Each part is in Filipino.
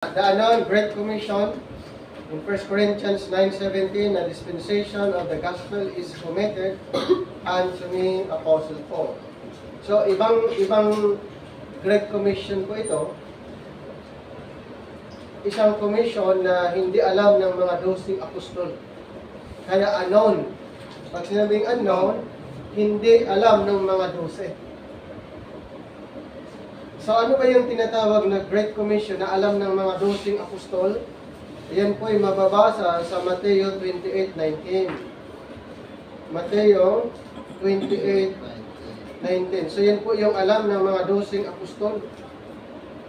The Great Commission in 1 Corinthians 9:17, a dispensation of the gospel is committed unto me, Apostle Paul. So, ibang Great Commission po ito. Isang commission na hindi alam ng mga 12 apostol. Kaya unknown. Pag sinabing unknown, hindi alam ng mga 12. So ano ba yung tinatawag na Great Commission na alam ng mga 12 apostol? Yan po ay mababasa sa Mateo 28:19. Mateo 28:19. So yan po yung alam ng mga 12 apostol.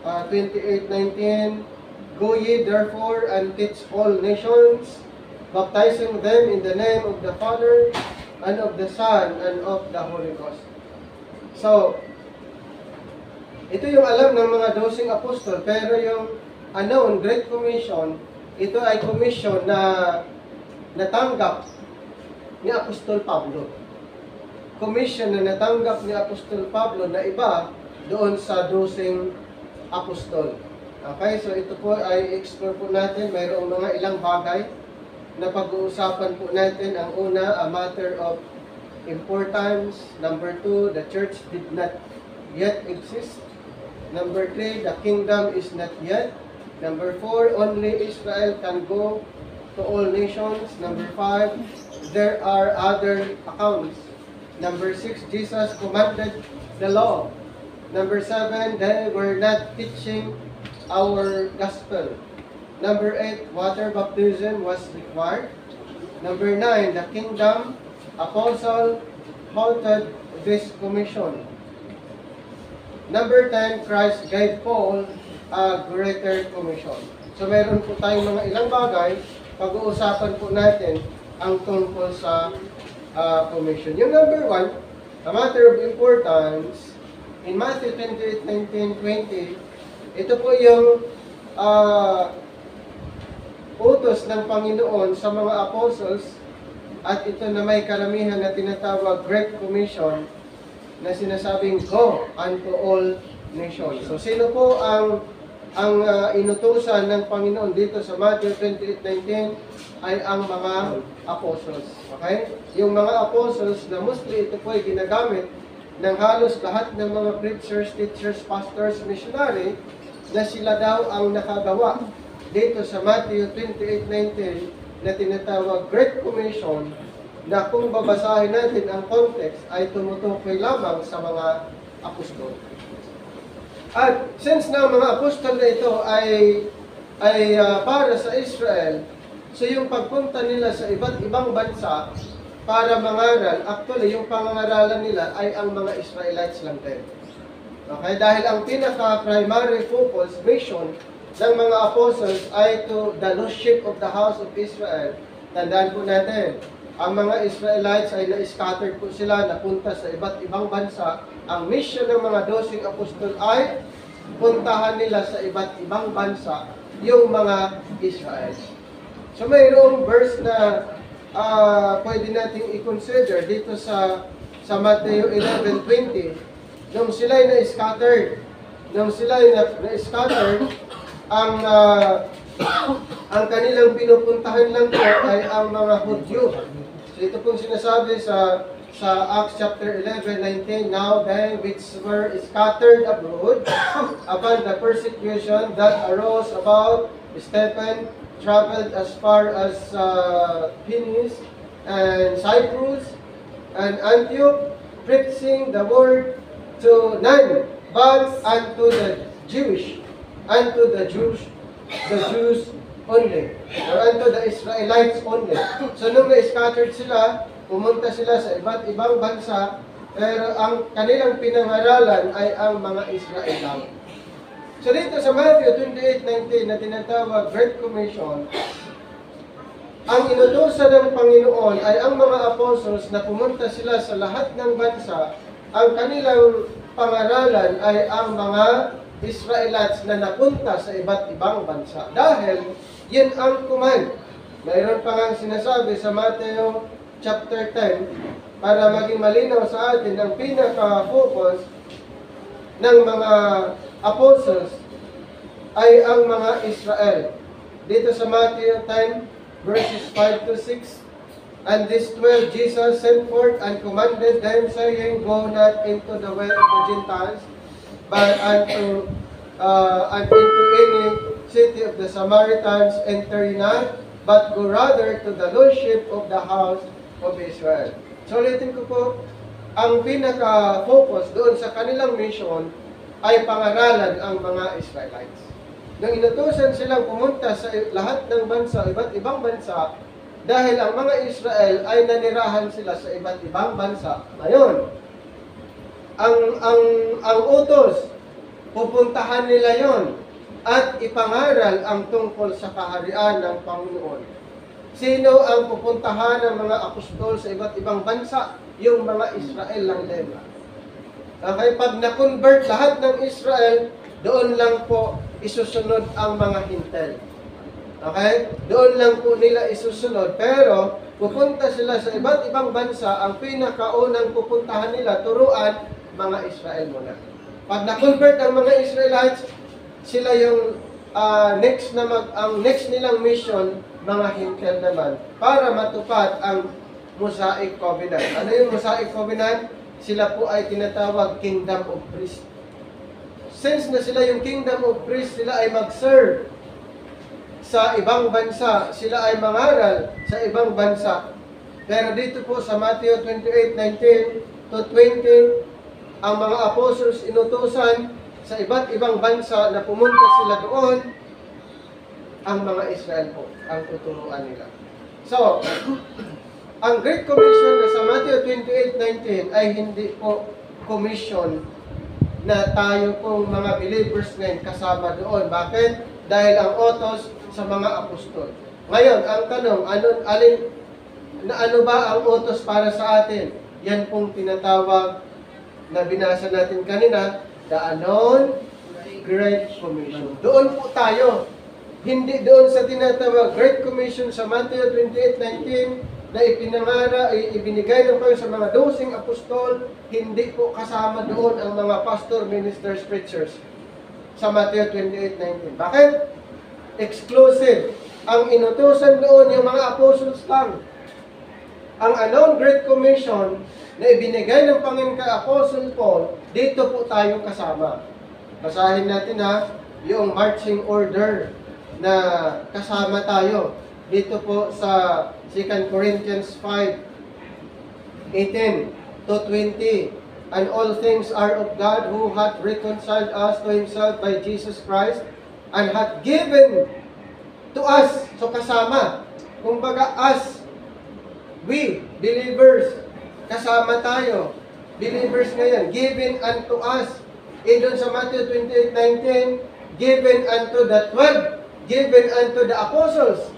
28:19. Go ye therefore and teach all nations, baptizing them in the name of the Father, and of the Son, and of the Holy Ghost. So, ito yung alam ng mga 12 apostol, pero yung unknown Great Commission, ito ay commission na natanggap ni Apostol Pablo. Commission na natanggap ni Apostol Pablo na iba doon sa 12 apostol. Okay, so ito po ay explore po natin. Mayroong mga ilang bagay na pag-uusapan po natin. Ang una, a matter of importance. Number 2, the church did not yet exist. Number 3, the kingdom is not yet. Number 4, only Israel can go to all nations. Number 5, there are other accounts. Number 6, Jesus commanded the law. Number 7, they were not teaching our gospel. Number 8, water baptism was required. Number 9, the kingdom apostle halted this commission. Number 10, Christ gave Paul a greater commission. So meron po tayong mga ilang bagay, pag-uusapan po natin ang tungkol sa commission. Yung number 1, a matter of importance, in Matthew 28:19-20, ito po yung utos ng Panginoon sa mga apostles, at ito na may karamihan na tinatawag Great Commission na sinasabing go unto all nations. So sino po ang inutusan ng Panginoon dito sa Matthew 28:19 ay ang mga apostles. Okay? Yung mga apostles na mostly ito po ay ginagamit ng halos lahat ng mga preachers, teachers, pastors, missionary, na sila daw ang nakagawa dito sa Matthew 28:19 na tinatawag Great Commission, na kung babasahin natin ang context ay tumutukoy lamang sa mga apostol. At since na mga apostol na ito ay para sa Israel, so yung pagpunta nila sa iba't ibang bansa para mangaral, actually yung pangangaralan nila ay ang mga Israelites lang din. Okay, dahil ang pinaka-primary focus, mission ng mga apostles ay to the lost sheep of the house of Israel. Tandaan po natin, ang mga Israelites ay na-scattered po sila, napunta sa iba't ibang bansa. Ang mission ng mga 12 apostol ay puntahan nila sa iba't ibang bansa yung mga Israelites. So mayroong verse na pwede nating i-consider dito sa Matthew 11:20. Nung sila'y na-scattered, ang kanilang pinupuntahan lang po ay ang mga Hudyo. So ito pong sinasabi sa Acts chapter 11:19, now they which were scattered abroad upon the persecution that arose about Stephen traveled as far as Phoenix and Cyprus and Antioch, preaching the word to none but unto the Jews only, or unto the Israelites only. So nung na-scattered sila, pumunta sila sa iba't ibang bansa, pero ang kanilang pinangaralan ay ang mga Israel lang. So dito sa Matthew 28:19 na tinatawag Great Commission, ang inutusan ng Panginoon ay ang mga apostles na pumunta sila sa lahat ng bansa. Ang kanilang pangaralan ay ang mga Israelites na napunta sa iba't ibang bansa. Dahil yun ang command. Mayroon pa nga sinasabi sa Matthew chapter 10, para maging malinaw sa atin ang pinaka-focus ng mga apostles ay ang mga Israel. Dito sa Matthew 10, verses 5 to 6, and these 12 Jesus sent forth and commanded them, saying, Go not into the way of the Gentiles, but unto and into any city of the Samaritans enter ye not, but go rather to the lost sheep of the house of Israel. So ulitin ko po, ang pinaka-focus doon sa kanilang mission ay pangaralan ang mga Israelites. Nang inutusan silang pumunta sa lahat ng bansa, iba't ibang bansa, dahil ang mga Israel ay nanirahan sila sa iba't ibang bansa. Ngayon, ang utos, pupuntahan nila yon at ipangaral ang tungkol sa kaharian ng Panginoon. Sino ang pupuntahan ng mga apostol sa iba't ibang bansa? Yung mga Israel lang din. Okay, pag na-convert lahat ng Israel, doon lang po isusunod ang mga Hintel. Okay? Doon lang po nila isusunod. Pero, pupunta sila sa iba't ibang bansa, ang pinakaunang pupuntahan nila, turuan, mga Israel muna. Pag na-convert ang mga Israelites, sila yung ang next nilang mission, mga Hintel naman, para matupad ang Mosaic Covenant. Ano yung Mosaic Covenant? Sila po ay tinatawag Kingdom of Priests. Since na sila yung Kingdom of Priests, sila ay mag-serve sa ibang bansa, sila ay mangaral sa ibang bansa. Pero dito po sa Matthew 28:19 to 20, ang mga apostles inutusan sa iba't ibang bansa na pumunta sila doon, ang mga Israel po ang tuturuan nila. So, ang Great Commission na sa Matthew 28:19 ay hindi po commission na tayo pong mga believers ngayon kasama doon. Bakit? Dahil ang utos sa mga apostol. Ngayon, ang tanong, ano ba ang utos para sa atin? Yan pong tinatawag na binasa natin kanina, the Anon Great Commission. Doon po tayo. Hindi doon sa tinatawag Great Commission sa Matthew 28:19 na ibinigay ng Panginoon sa mga 12 apostol, hindi po kasama doon ang mga pastor, ministers, preachers sa Matthew 28:19. Bakit? Exclusive. Ang inutusan doon yung mga apostles lang. Ang Anon Great Commission na ibinigay ng Panginoon kay Apostle Paul, dito po tayo kasama. Basahin natin yung marching order na kasama tayo. Dito po sa 2 Corinthians 5:18 to 20. And all things are of God, who hath reconciled us to Himself by Jesus Christ, and hath given to us. So kasama. Kumbaga us, we, believers, kasama tayo. Believers ngayon, given unto us. Doon sa Matthew 28:19, given unto the 12, given unto the apostles.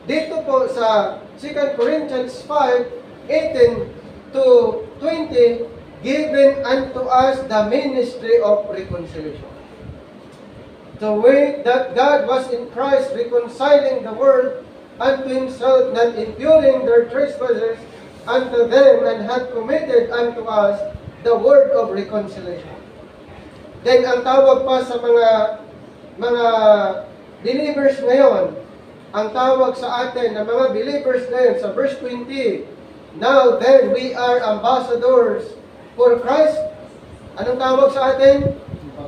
Dito po sa 2 Corinthians 5:18 to 20, given unto us the ministry of reconciliation. The way that God was in Christ reconciling the world unto Himself, not imputing their trespasses unto them, and hath committed unto us the word of reconciliation. Then ang tawag pa sa mga believers ngayon, ang tawag sa atin na mga believers ngayon sa verse 20, now then we are ambassadors for Christ. Anong tawag sa atin?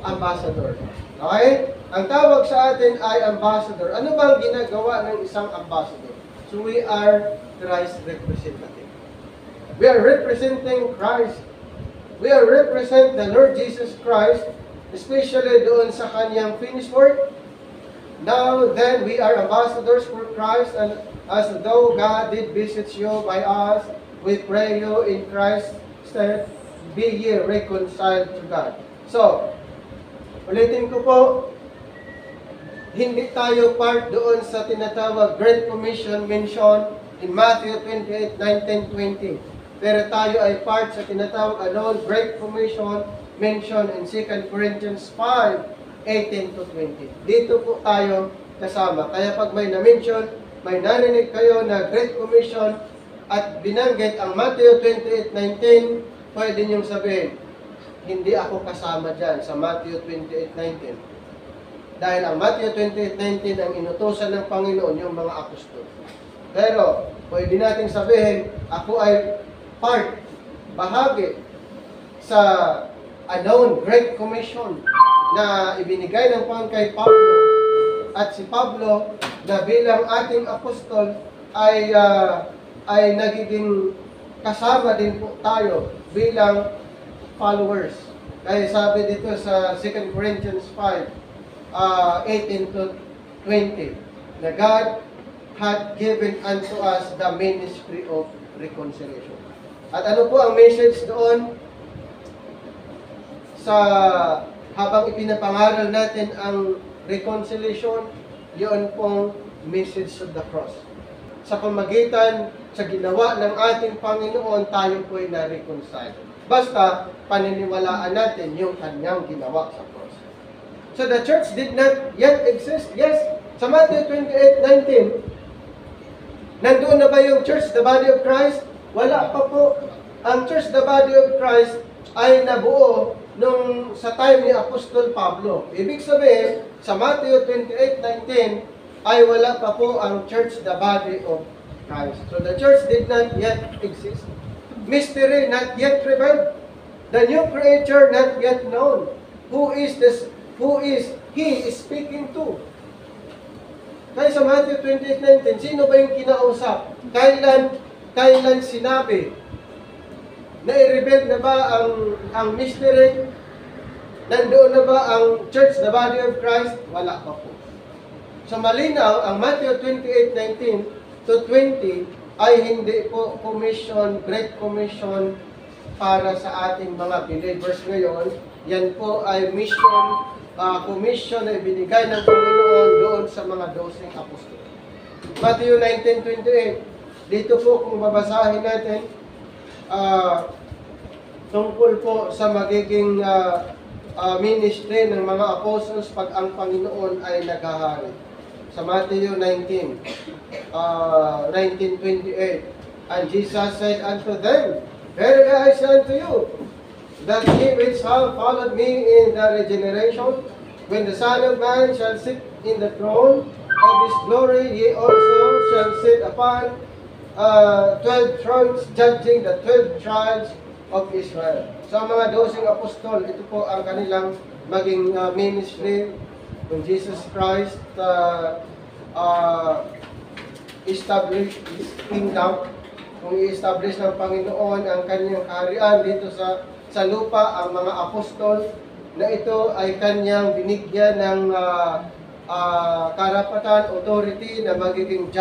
Ambassador. Okay? Ang tawag sa atin ay ambassador. Ano bang ginagawa ng isang ambassador? So we are Christ representative. We are representing Christ. We are represent the Lord Jesus Christ, especially doon sa kanyang finished work. Now then, we are ambassadors for Christ, and as though God did visit you by us, we pray you in Christ's stead, be ye reconciled to God. So, ulitin ko po, hindi tayo part doon sa tinatawag Great Commission mention in Matthew 28:19-20. Pero tayo ay part sa tinatawag Anon Great Commission mention in 2 Corinthians 5:18 to 20. Dito po tayo kasama. Kaya pag may na-mention, may narinig kayo na Great Commission at binanggit ang Matthew 28:19, pwede niyong sabihin, hindi ako kasama dyan sa Matthew 28:19. Dahil ang Matthew 28:19 ang inutusan ng Panginoon yung mga apostol. Pero, pwede nating sabihin, ako ay bahagi sa unknown Great Commission na ibinigay ng Panginoon kay Pablo. At si Pablo, na bilang ating apostol, ay nagiging kasama din po tayo bilang followers. Kaya sabi dito sa 2 Corinthians 5:18 to 20, na God had given unto us the ministry of reconciliation. At ano po ang message doon? Habang ipinapangaral natin ang reconciliation, yun pong message of the cross. Sa pamagitan, sa ginawa ng ating Panginoon, tayo po ay na-reconcile. Basta, paniniwalaan natin yung kanyang ginawa sa cross. So the church did not yet exist. Yes, sa Matthew 28:19, nandoon na ba yung church, the body of Christ? Wala pa po. Ang church, the body of Christ, ay nabuo sa time ni Apostol Pablo. Ibig sabihin, sa Matthew 28:19, ay wala pa po ang church, the body of Christ. So the church did not yet exist. Mystery not yet revealed. The new creature not yet known. Who is he is speaking to? Kaya sa Matthew 28:19, sino ba yung kinausap? Kailan sinabi? Na-reveal na ba ang mystery? Nandoon na ba ang church, the body of Christ? Wala pa po. So malinaw, ang Matthew 28:19 to 20 ay hindi po Great Commission para sa ating mga believers ngayon. Yan po ay commission na ibinigay ng Panginoon doon sa mga 12 apostol. Matthew 19:28, dito po kung babasahin natin, tungkol po sa magiging ministry ng mga apostles pag ang Panginoon ay naghahari. Sa Matthew 19:28, and Jesus said unto them, Verily I say unto you, that ye which have followed me in the regeneration, when the Son of Man shall sit in the throne of his glory, ye also shall sit upon 12 thrones, judging the 12 tribes of Israel. So ang mga 12 apostol, ito po ang kanilang maging ministry when Jesus Christ establish His kingdom. Kung i-establish ng Panginoon ang kanyang kaharian dito sa lupa, ang mga apostol na ito ay kanyang binigyan ng karapatan, authority na magiging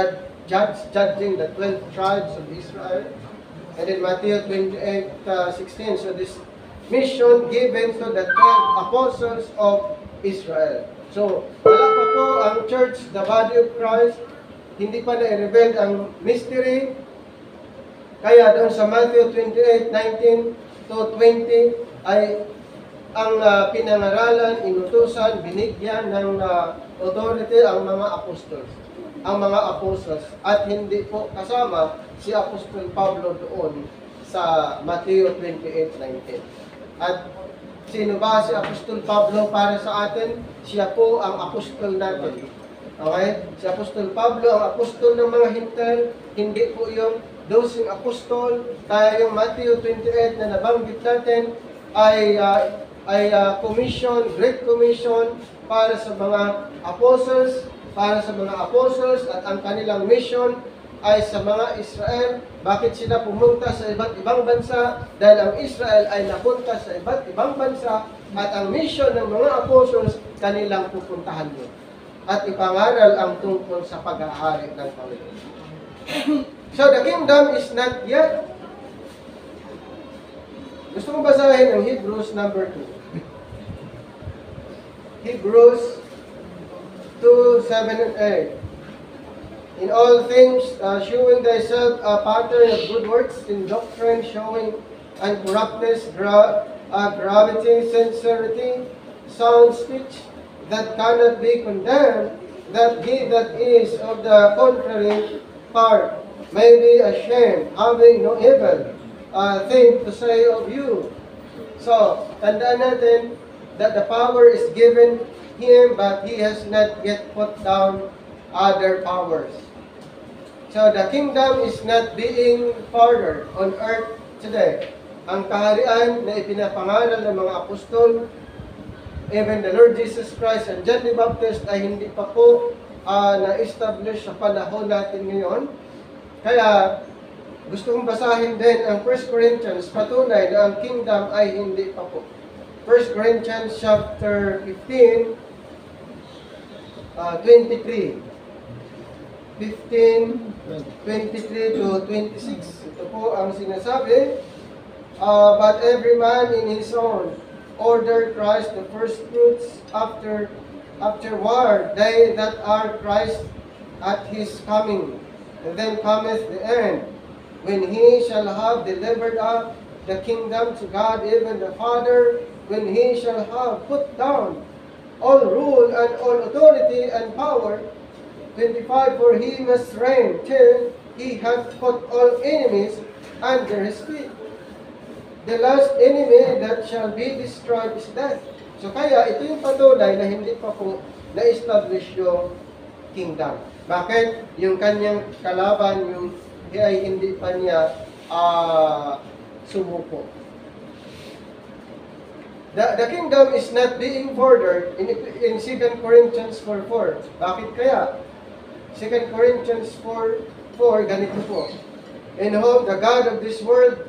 judging the 12 tribes of Israel. And in Matthew 28:16, so this mission given to the 12 apostles of Israel. So, wala pa po ang church, the body of Christ, hindi pa na-reveal ang mystery. Kaya doon sa Matthew 28:19 to 20 ay ang pinangaralan, inutusan, binigyan ng authority ang mga apostles. At hindi po kasama si Apostol Pablo doon sa Matthew 28:19. At sino ba si Apostol Pablo para sa atin? Siya po ang apostol natin. Okay? Si Apostol Pablo, ang apostol ng mga Hintil, hindi po yung 12 apostol. Kaya yung Matthew 28 na nabanggit natin ay commission, Great Commission para sa mga apostles, at ang kanilang mission ay sa mga Israel. Bakit sila pumunta sa iba't ibang bansa? Dahil ang Israel ay napunta sa iba't ibang bansa at ang mission ng mga apostles kanilang pupuntahan yun. At ipangaral ang tungkol sa paghahari ng Panginoon. So the kingdom is not yet. Gusto mong basahin ang Hebrews number 2. Hebrews 2:7 and 8. In all things, showing thyself a pattern of good works, in doctrine showing uncorruptness, gravity, sincerity, sound speech, that cannot be condemned, that he that is of the contrary part may be ashamed, having no evil thing to say of you. So, tandaan natin that the power is given him, but he has not yet put down other powers. So the kingdom is not being furthered on earth today. Ang kaharian na ipinapangaral ng mga apostol, even the Lord Jesus Christ and John the Baptist ay hindi pa po na-establish sa panahon natin ngayon. Kaya gusto kong basahin din ang 1 Corinthians, patunay na ang kingdom ay hindi pa po. 1 Corinthians chapter 15, 23. 15, 23 to 26. Ito po ang sinasabi. But every man in his own order Christ the first fruits, afterward they that are Christ at his coming. And then cometh the end, when he shall have delivered up the kingdom to God, even the Father, when he shall have put down all rule and all authority and power. 25, for he must reign till he hath put all enemies under his feet. The last enemy that shall be destroyed is death. So kaya ito yung patunay na hindi pa po na-establish yung kingdom. Bakit? Yung kanyang kalaban, yung ay hindi pa niya sumuko. The kingdom is not being furthered in 2 Corinthians 4:4. Bakit kaya? 2 Corinthians 4:4, ganito po. In whom the God of this world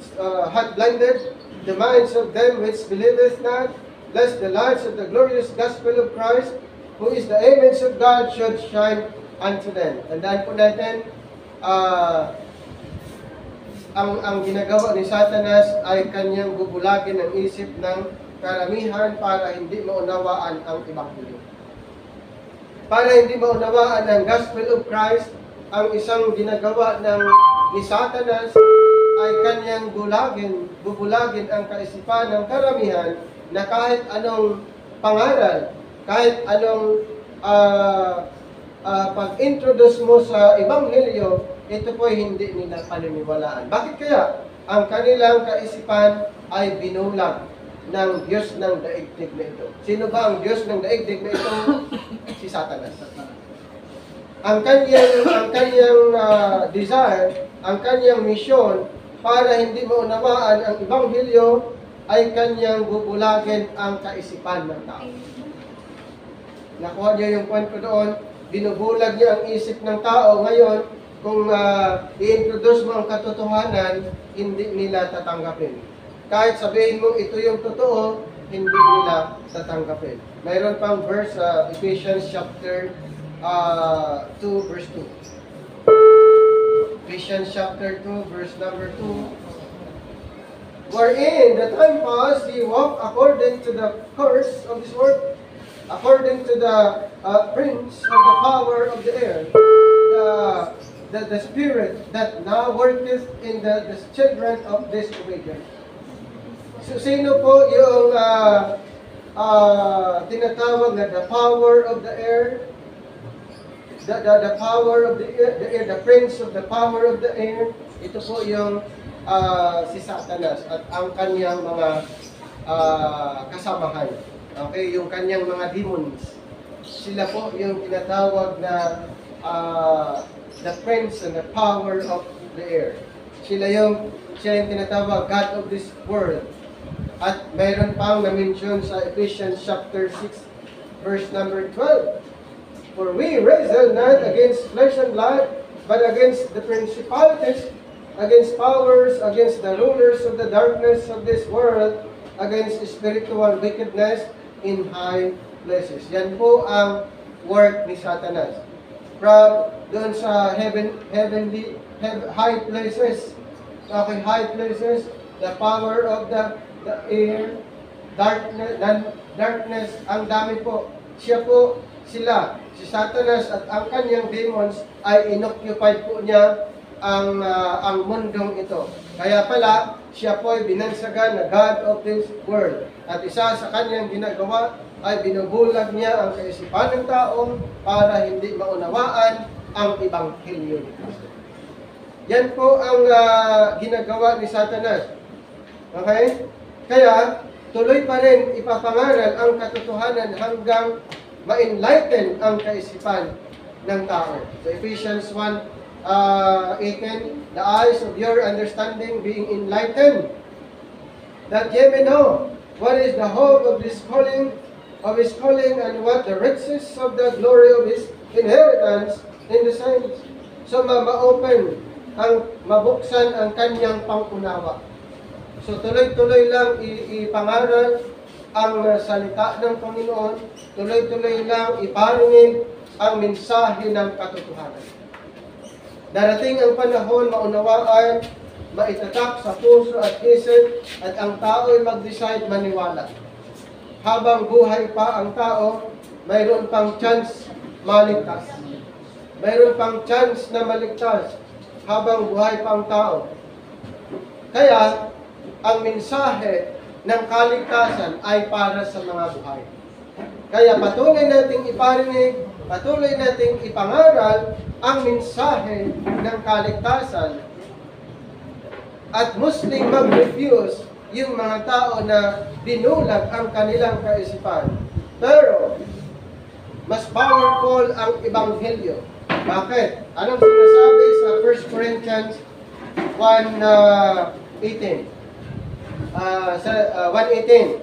hath blinded the minds of them which believeth not, lest the lights of the glorious gospel of Christ, who is the image of God, should shine unto them. Tandaan po natin, ang ginagawa ni Satanas ay kanyang bubulagin ang isip ng karamihan para hindi maunawaan ang Ebanghelyo. Para hindi maunawaan ang gospel of Christ, ang isang ginagawa ni Satanas ay kanyang bubulagin ang kaisipan ng karamihan na kahit anong pangaral, kahit anong pag-introduce mo sa Ebanghelyo, ito po hindi nila paniniwalaan. Bakit kaya? Ang kanilang kaisipan ay binulag ng Diyos ng daigdig na ito. Sino ba ang Diyos ng daigdig na ito? Si Satanas. Ang kanyang desire, ang kanyang misyon para hindi maunawaan ang Ebanghelyo ay kanyang bubulagin ang kaisipan ng tao. Nakuha niyo yung point ko doon, binubulag niya ang isip ng tao. Ngayon, kung i-introduce mo ang katotohanan, hindi nila tatanggapin. Kahit sabihin mo ito yung totoo, hindi nila tatanggapin. Mayroon pang verse sa Ephesians chapter 2 verse 2. Ephesians chapter 2 verse number 2. Wherein the time past ye walk according to the course of this world, according to the prince of the power of the air, the spirit that now worketh in the children of disobedience. So sino po yung tinatawag na the power of the air? The power of the air, the prince of the power of the air. Ito po yung si Satanas at ang kanyang mga kasamahan. Okay, yung kanyang mga demons. Sila po yung tinatawag na the prince and the power of the air. Siya yung tinatawag God of this world. At mayroon pang na-mention sa Ephesians chapter 6 verse number 12. For we wrestle not against flesh and blood, but against the principalities, against powers, against the rulers of the darkness of this world, against spiritual wickedness in high places. Yan po ang work ni Satanas. From doon sa high places, okay, high places, the power of the air, darkness, ang dami po. Sila, si Satanas at ang kanyang demons ay inoccupied po niya ang mundong ito. Kaya pala, siya po ay binansagan na God of this world. At isa sa kanyang ginagawa ay binubulag niya ang kaisipan ng tao para hindi maunawaan ang Ebanghelyo ni Kristo. Yan po ang ginagawa ni Satanas. Okay? Kaya, tuloy pa rin ipapangaral ang katotohanan hanggang ma-enlighten ang kaisipan ng tao. So Ephesians 1:18, the eyes of your understanding being enlightened, that ye may know what is the hope of his calling, and what the riches of the glory of his inheritance in the saints. So ma-open, mabuksan ang kanyang pangunawa. So tuloy-tuloy lang ipangaral ang salita ng Panginoon, tuloy-tuloy lang iparinig ang mensahe ng katotohanan. Darating ang panahon, maunawaan, maitatak sa puso at isip, at ang tao ay mag-decide maniwala. Habang buhay pa ang tao, mayroon pang chance maligtas. Mayroon pang chance na maligtas habang buhay pa ang tao. Kaya, ang mensahe ng kaligtasan ay para sa mga buhay. Kaya patuloy nating iparinig, patuloy nating ipangaral ang mensahe ng kaligtasan, at musling mag-refuse yung mga tao na binulag ang kanilang kaisipan. Pero, mas powerful ang Ebanghelyo. Bakit? Anong sinasabi sa 1 Corinthians 1:18? 1:18.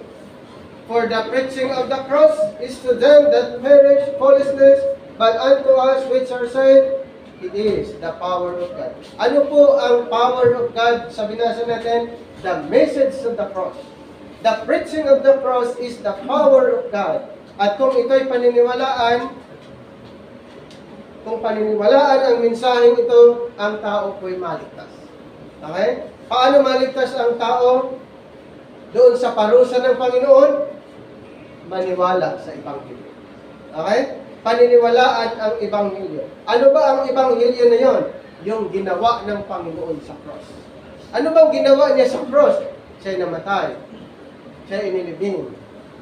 For the preaching of the cross is to them that perish foolishness, but unto us which are saved, it is the power of God. Ano po ang power of God? Sabi nasa natin, the message of the cross. The preaching of the cross is the power of God. At kung ito'y paniniwalaan, ang mensaheng ito, ang tao po'y maligtas. Okay? Paano maligtas ang tao? Doon sa parusa ng Panginoon, maniwala sa Ebanghelyo. Okay? Paniniwalaan ang Ebanghelyo. Ano ba ang Ebanghelyo na yon? Yung ginawa ng Panginoon sa cross. Ano bang ginawa niya sa cross? Siya'y namatay. Siya'y inilibing.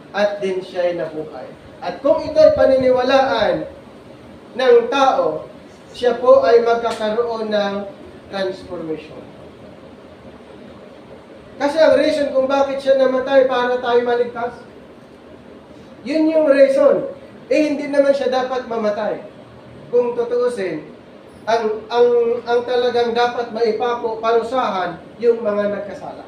At din siya'y nabuhay. At kung ito'y paniniwalaan ng tao, siya po ay magkakaroon ng transformation. Kasi ang reason kung bakit siya namatay para tayo maligtas, yun yung reason. Hindi naman siya dapat mamatay. Kung tutuusin, ang talagang dapat maipako, parusahan, yung mga nagkasala.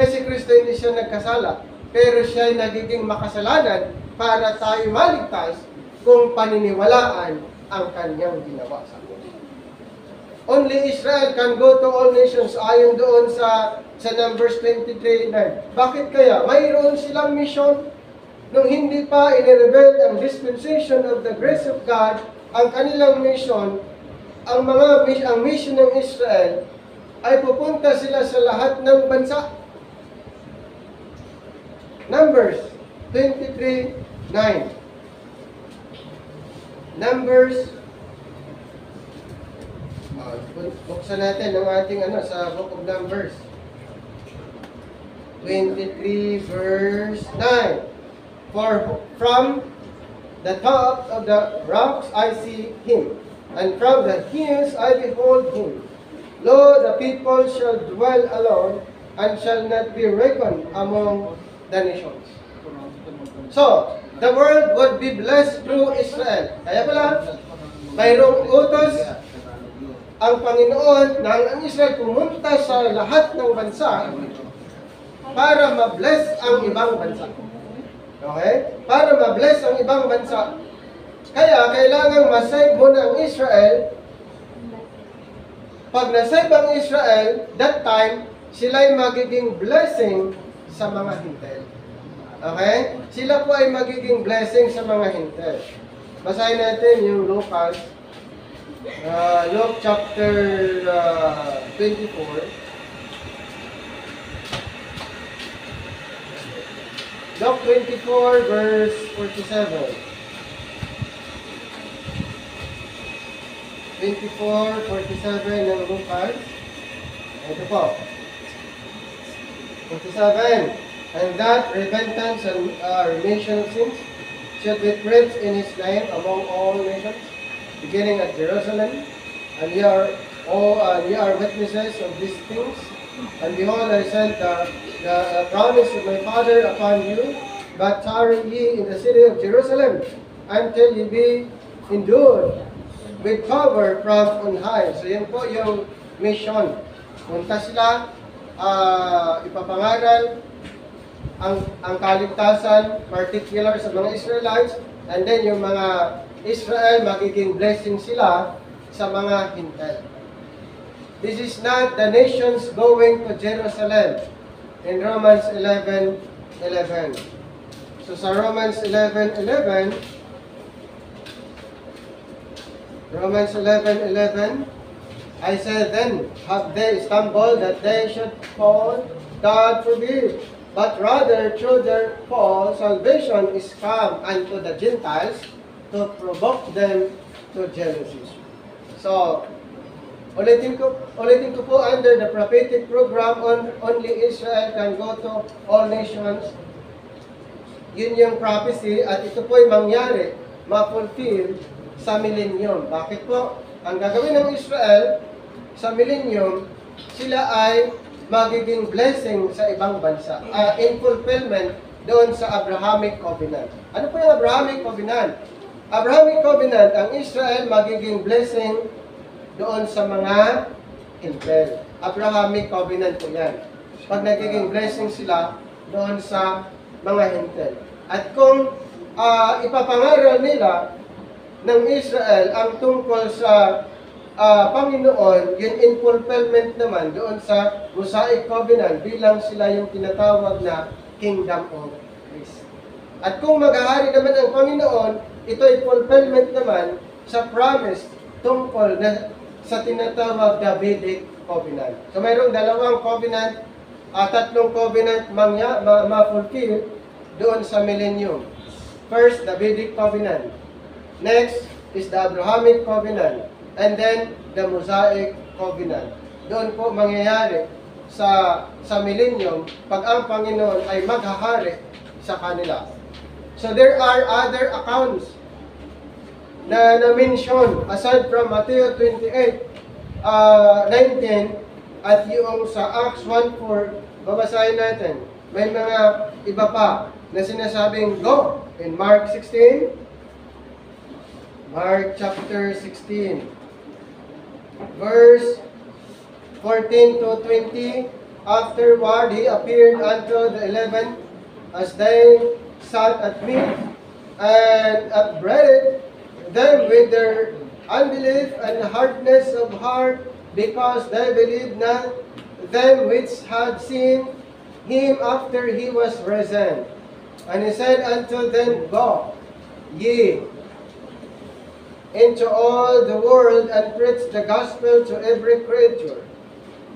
Si Kristo hindi siya nagkasala, pero siya ay nagiging makasalanan para tayo maligtas kung paniniwalaan ang kanyang ginawa sa atin. Only Israel can go to all nations, ayon doon sa Numbers 23:9. Bakit kaya? Mayroon silang mission. Nung hindi pa inirebel ang dispensation of the grace of God, ang kanilang mission, ang mission ng Israel, ay pupunta sila sa lahat ng bansa. Numbers 23:9. Numbers, buksan natin ang ating sa Book of Numbers. 23 verse 9. For from the top of the rocks I see him, and from the hills I behold him. Lo, the people shall dwell alone, and shall not be reckoned among the nations. So, the world would be blessed through Israel. Kaya pala, mayroong utos ang Panginoon na ang Israel pumunta sa lahat ng bansa para ma-bless ang ibang bansa. Okay? Para ma-bless ang ibang bansa. Kaya, kailangang masave mo ng Israel. Pag nasave ang Israel, that time, sila'y magiging blessing sa mga hintel. Okay? Sila po ay magiging blessing sa mga hintel. Basahin natin yung Lucas, Luke chapter 24. Luke 24 verse 47. 24:47 ng Lucas. Ito po. 47. And that repentance and remission of sins should be preached in his name among all nations, beginning at Jerusalem. And ye are witnesses of these things. And behold, I send the promise of my Father upon you, but tarry ye in the city of Jerusalem, until you be endued with power from on high. So yun po yung mission. Punta sila, ipapangaral ang kaligtasan, particular sa mga Israelites, and then yung mga Israel, magiging blessing sila sa mga Hintil. This is not the nations going to Jerusalem in Romans 11:11. So sa Romans 11:11, I said, then have they stumbled that they should fall? God forbid. But rather through their fall, salvation is come unto the Gentiles to provoke them to jealousy. So, ulitin ko po, under the prophetic program, only Israel can go to all nations. Yun yung prophecy, at ito po'y mangyari, ma-fulfill sa millennium. Bakit po? Ang gagawin ng Israel sa millennium, sila ay magiging blessing sa ibang bansa. In fulfillment doon sa Abrahamic Covenant. Ano po yung Abrahamic Covenant? Abrahamic Covenant, ang Israel magiging blessing doon sa mga Hintil. Abrahamic Covenant po yan. Pag nagiging blessing sila doon sa mga Hintil. At kung ipapangaral nila ng Israel ang tungkol sa Panginoon, yun in fulfillment naman doon sa Mosaic Covenant bilang sila yung tinatawag na Kingdom of Christ. At kung maghahari naman ang Panginoon, ito ay fulfillment naman sa promise tungkol na sa tinatawag Davidic Covenant. So mayroong dalawang covenant, tatlong covenant ma-fulfill doon sa millennium. First, Davidic Covenant. Next is the Abrahamic Covenant. And then, the Mosaic Covenant. Doon po mangyayari sa millennium pag ang Panginoon ay maghahari sa kanila. So there are other accounts na na-mention aside from Matthew 28:19 at yung sa Acts 1:4, babasahin natin. May mga iba pa na sinasabing go in Mark 16. Mark chapter 16, verse 14 to 20. Afterward, he appeared unto the 11 as they sat at meat, and upbraided them with their unbelief and hardness of heart, because they believed not them which had seen him after he was risen. And he said unto them, go ye into all the world and preach the gospel to every creature.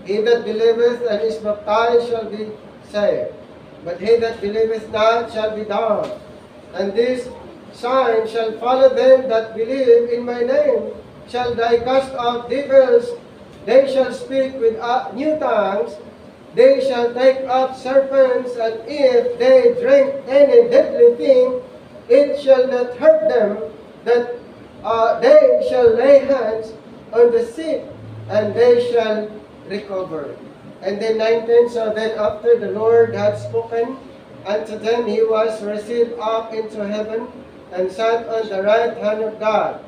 He that believeth and is baptized shall be saved, but he that believeth not shall be damned. And this sign shall follow them that believe in my name. Shall they cast out devils? They shall speak with new tongues. They shall take up serpents, and if they drink any deadly thing, it shall not hurt them. That they shall lay hands on the sick, and they shall recover. And then 19, so then after the Lord had spoken unto them, he was received up into heaven, and sat on the right hand of God.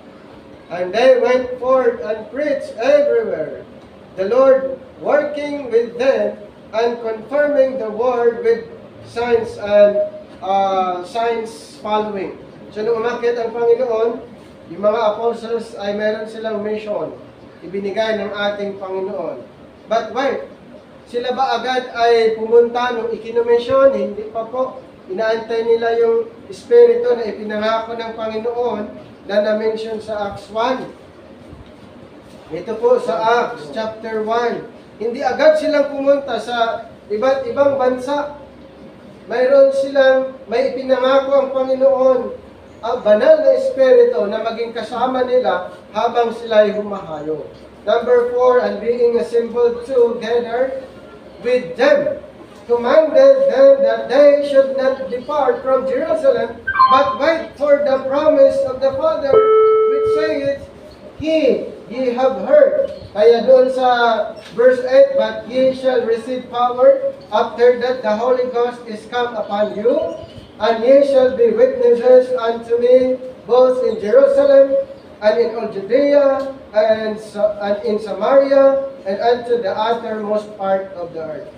And they went forth and preached everywhere, the Lord working with them, and confirming the word with signs and signs following. So nung umakyat ang Panginoon, yung mga apostles ay meron silang mission, ibinigay ng ating Panginoon. But wait, sila ba agad ay pumunta nung ikinumisyon? Hindi pa po. Inaantay nila yung Espiritu na ipinangako ng Panginoon na na-mention sa Acts 1. Ito po sa Acts chapter 1. Hindi agad silang pumunta sa iba't ibang bansa. Mayroon silang, may ipinangako ang Panginoon, ang banal na Espiritu na maging kasama nila habang sila ay humahayo. Number 4, and being assembled together with them, commanded them that they should not depart from Jerusalem, but wait for the promise of the Father, which saith, ye have heard. Kaya doon sa verse 8, but ye shall receive power after that the Holy Ghost is come upon you, and ye shall be witnesses unto me both in Jerusalem and in all Judea and in Samaria and unto the uttermost part of the earth.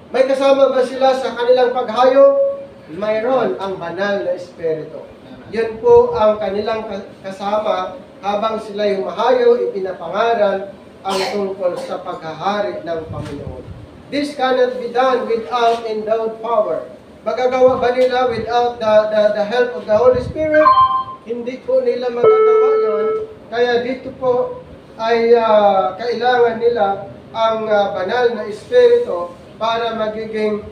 May kasama ba sila sa kanilang paghayo? Mayroon ang banal na Espiritu. Yun po ang kanilang kasama habang sila yung mahayo, ipinapangaral ang tungkol sa paghahari ng Panginoon. This cannot be done without endowed power. Magagawa ba nila without the help of the Holy Spirit? Hindi po nila magagawa yon. Kaya dito po ay kailangan nila ang banal na Espiritu para magiging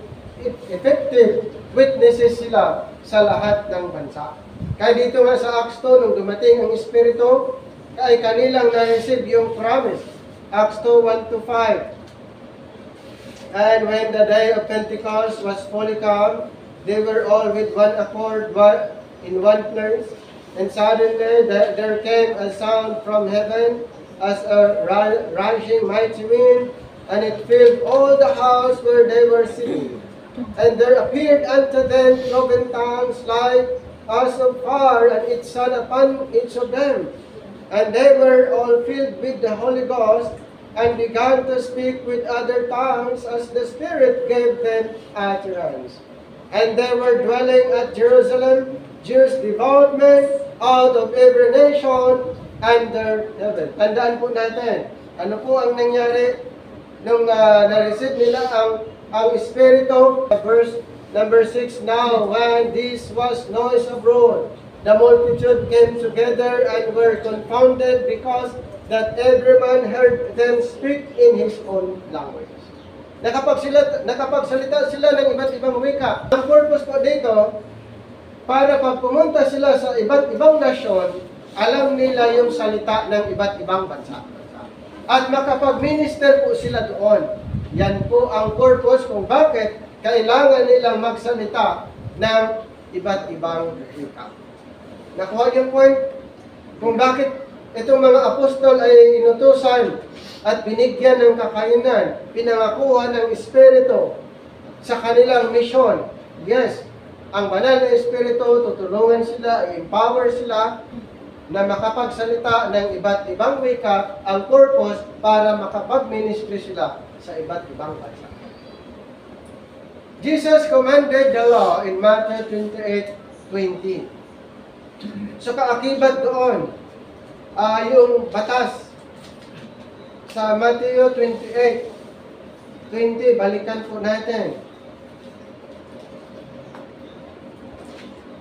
effective witnesses sila sa lahat ng bansa. Kaya dito nga sa Acts 2, nung dumating ang Espiritu, ay kanilang na-receive yung promise. Acts 2, 1-5. And when the day of Pentecost was fully come, they were all with one accord in one place. And suddenly there came a sound from heaven as a rushing mighty wind, and it filled all the house where they were sitting. And there appeared unto them cloven tongues like as of fire, and it sat upon each of them. And they were all filled with the Holy Ghost, and began to speak with other tongues as the Spirit gave them utterance. And they were dwelling at Jerusalem, Jews devout men out of every nation under heaven. Tandaan po natin, ano po ang nangyari nung na-receive nila ang Espiritu. Verse number 6, Now when this was noise abroad, the multitude came together and were confounded because that every man heard them speak in his own language. Nakapagsalita sila ng iba't ibang wika. Ang purpose po dito, para pag pumunta sila sa iba't ibang nasyon, alam nila yung salita ng iba't ibang bansa. At makapag-minister po sila doon. Yan po ang purpose kung bakit kailangan nilang magsalita ng iba't ibang wika. Nakuha niyo point kung bakit itong mga apostol ay inutusan at binigyan ng kakayanan, pinangakuha ng Espiritu sa kanilang misyon. Yes, ang banal na Espiritu, tutulungan sila, empower sila na makapagsalita ng iba't ibang wika, ang purpose para makapag-ministry sila sa iba't ibang bansa. Jesus commanded the law in Matthew 28:20. So kaakibat doon, yung batas sa Matthew 28:20, balikan po natin.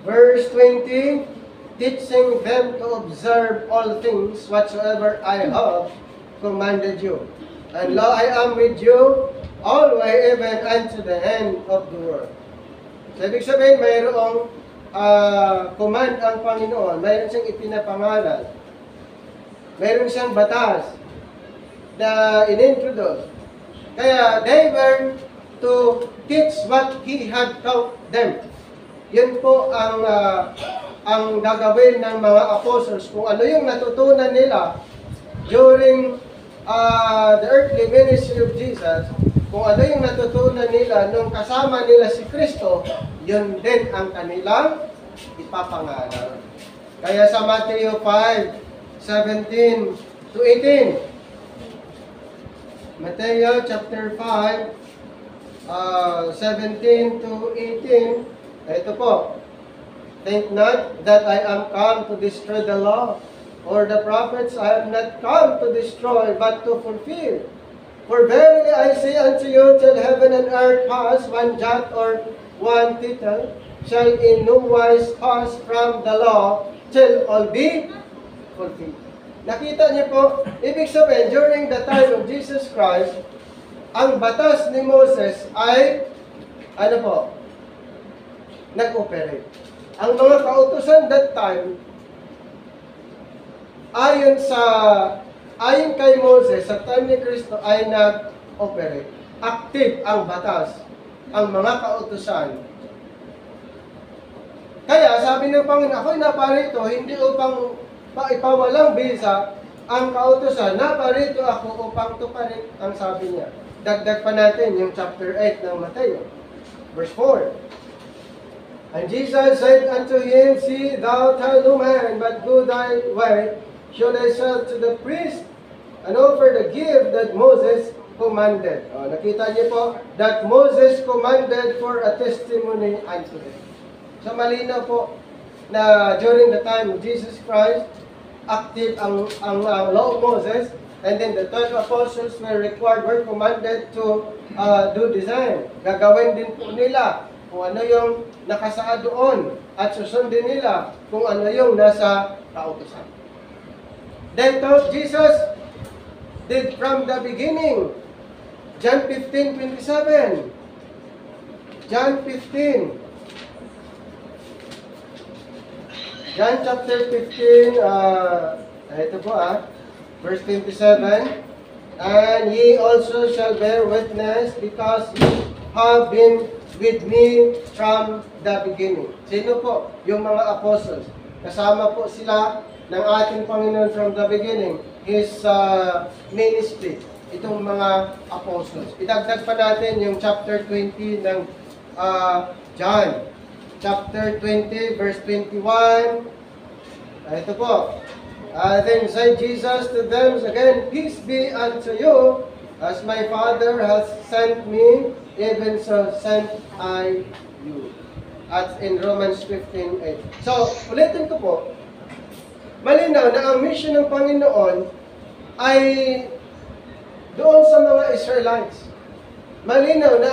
Verse 20, teaching them to observe all things whatsoever I have commanded you. And lo, I am with you always, even unto the end of the world. So, ibig sabihin, mayroong command ang Panginoon, mayroon siyang ipinapangaral. Mayroon siyang batas na inintroduce. Kaya they were to teach what He had taught them. Yun po ang gagawin ng mga apostles. Kung ano yung natutunan nila during the earthly ministry of Jesus, kung ano yung natutunan nila nung kasama nila si Kristo, yun din ang kanilang ipapangaral. Kaya sa Matthew 5:17-18. Matthew chapter 5, 17-18. Ito po. Think not that I am come to destroy the law or the prophets. I am not come to destroy, but to fulfill. For verily I say unto you, till heaven and earth pass, one jot or one tittle shall in no wise pass from the law, till all be fulfilled. Nakita niyo po, ibig sabihin, during the time of Jesus Christ, ang batas ni Moses ay, ano po, nag-operate. Ang mga kautusan that time, ayon kay Moses, sa time ni Kristo, ay nag-operate. Active ang batas, ang mga kautusan. Kaya, sabi ng Panginoon, ako'y naparito, hindi upang ipawalang bisa ang kautusan, naparito ako upang tuparin ang sabi niya. Dagdag pa natin yung chapter 8 ng Mateo, verse 4. And Jesus said unto him, See, thou tell no man, but go thy way, show thyself to the priest, and offer the gift that Moses commanded. Nakita niyo po, that Moses commanded for a testimony unto them. So malinaw po na during the time of Jesus Christ, active ang law of Moses, and then the 12 apostles were commanded to do design. Gagawin din po nila kung ano yung nakasaad doon at susundin nila kung ano yung nasa kautusan. Then Jesus did from the beginning. John 15:27. John 15. John chapter 15, ito po verse 27. And ye also shall bear witness, because ye have been with me from the beginning. Sino po? Yung mga apostles. Kasama po sila ng ating Panginoon from the beginning. His ministry. Itong mga apostles. Idagdag pa natin yung chapter 20 ng John. Chapter 20, verse 21. Ito po. Then said Jesus to them again, Peace be unto you, as my Father hath sent me, even so sent I you. At in Romans 15:8. So, ulitin ko po, malinaw na ang mission ng Panginoon ay doon sa mga Israelites. Malinaw na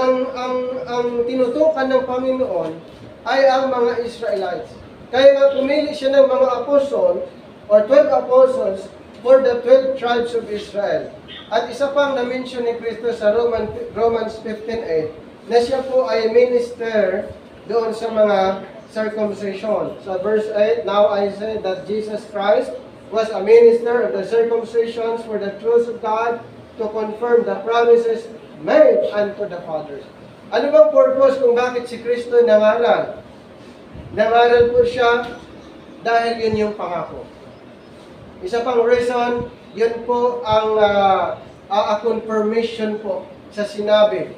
ang tinutukan ng Panginoon ay ang mga Israelites. Kaya nga pumili siya ng mga apostol or 12 apostles for the 12 tribes of Israel. At isa pang na-mention ni Kristo sa Romans 15:8 na siya po ay minister doon sa mga circumcision. So verse 8, Now I say that Jesus Christ was a minister of the circumcisions for the truth of God, to confirm the promises made unto the fathers. Ano bang purpose kung bakit si Kristo nangaral? Nangaral po siya dahil yun yung pangako. Isa pang reason, yun po ang confirmation po sa sinabi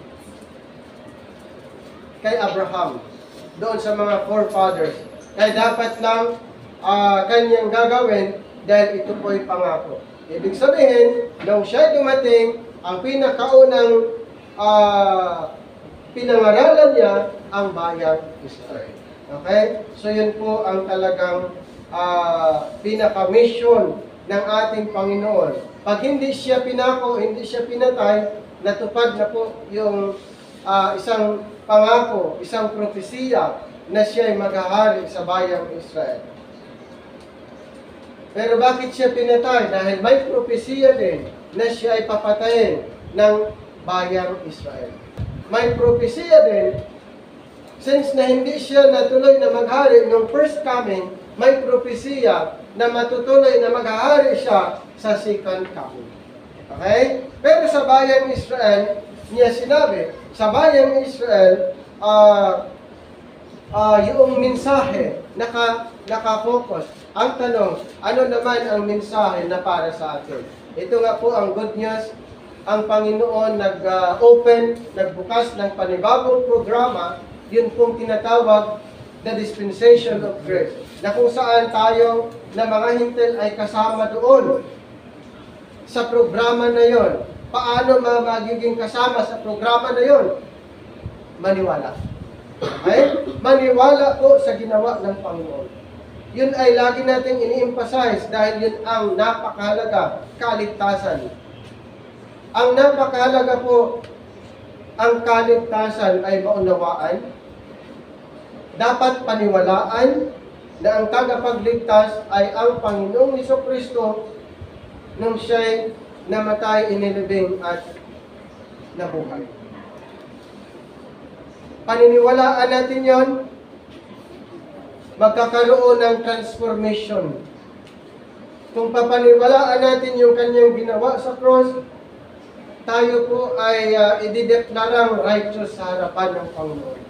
kay Abraham doon sa mga forefathers. Kaya dapat lang kanyang gagawin dahil ito po yung pangako. Ibig sabihin, nung siya dumating, ang pinakaunang pinangaralan niya ang bayang Israel. Okay? So yun po ang talagang pinaka-mission ng ating Panginoon. Pag hindi siya pinako, hindi siya pinatay, natupad na po yung isang pangako, isang propesiya na siya ay maghahari sa bayang Israel. Pero bakit siya pinatay? Dahil may propesiya din na siya ay papatayin ng bayang Israel. May propesiya din, since na hindi siya natuloy na maghari nung first coming, may propesiya na matutuloy na maghahari siya sa second coming. Okay? Pero sa bayang Israel, niya sinabi, sa bayang Israel, yung mensahe, naka-focus. Ang tanong, ano naman ang mensahe na para sa atin? Ito nga po ang good news. Ang Panginoon nagbukas ng panibagong programa, yun pong tinatawag the dispensation of grace, na kung saan tayo na mga hintil ay kasama doon sa programa na yon. Paano magiging kasama sa programa na yon? Maniwala. Okay? Maniwala po sa ginawa ng Panginoon. Yun ay lagi nating ini-emphasize dahil yun ang napakahalaga, kaligtasan. Ang napakahalaga po, ang kaligtasan ay maunawaan. Dapat paniwalaan na ang tagapagligtas ay ang Panginoong Hesukristo nung siya'y namatay, inilibing at nabuhay. Paniniwalaan natin yon, magkakaroon ng transformation. Kung papaniwalaan natin yung kanyang ginawa sa cross, tayo po ay idideklarang righteous sa harapan ng Panginoon.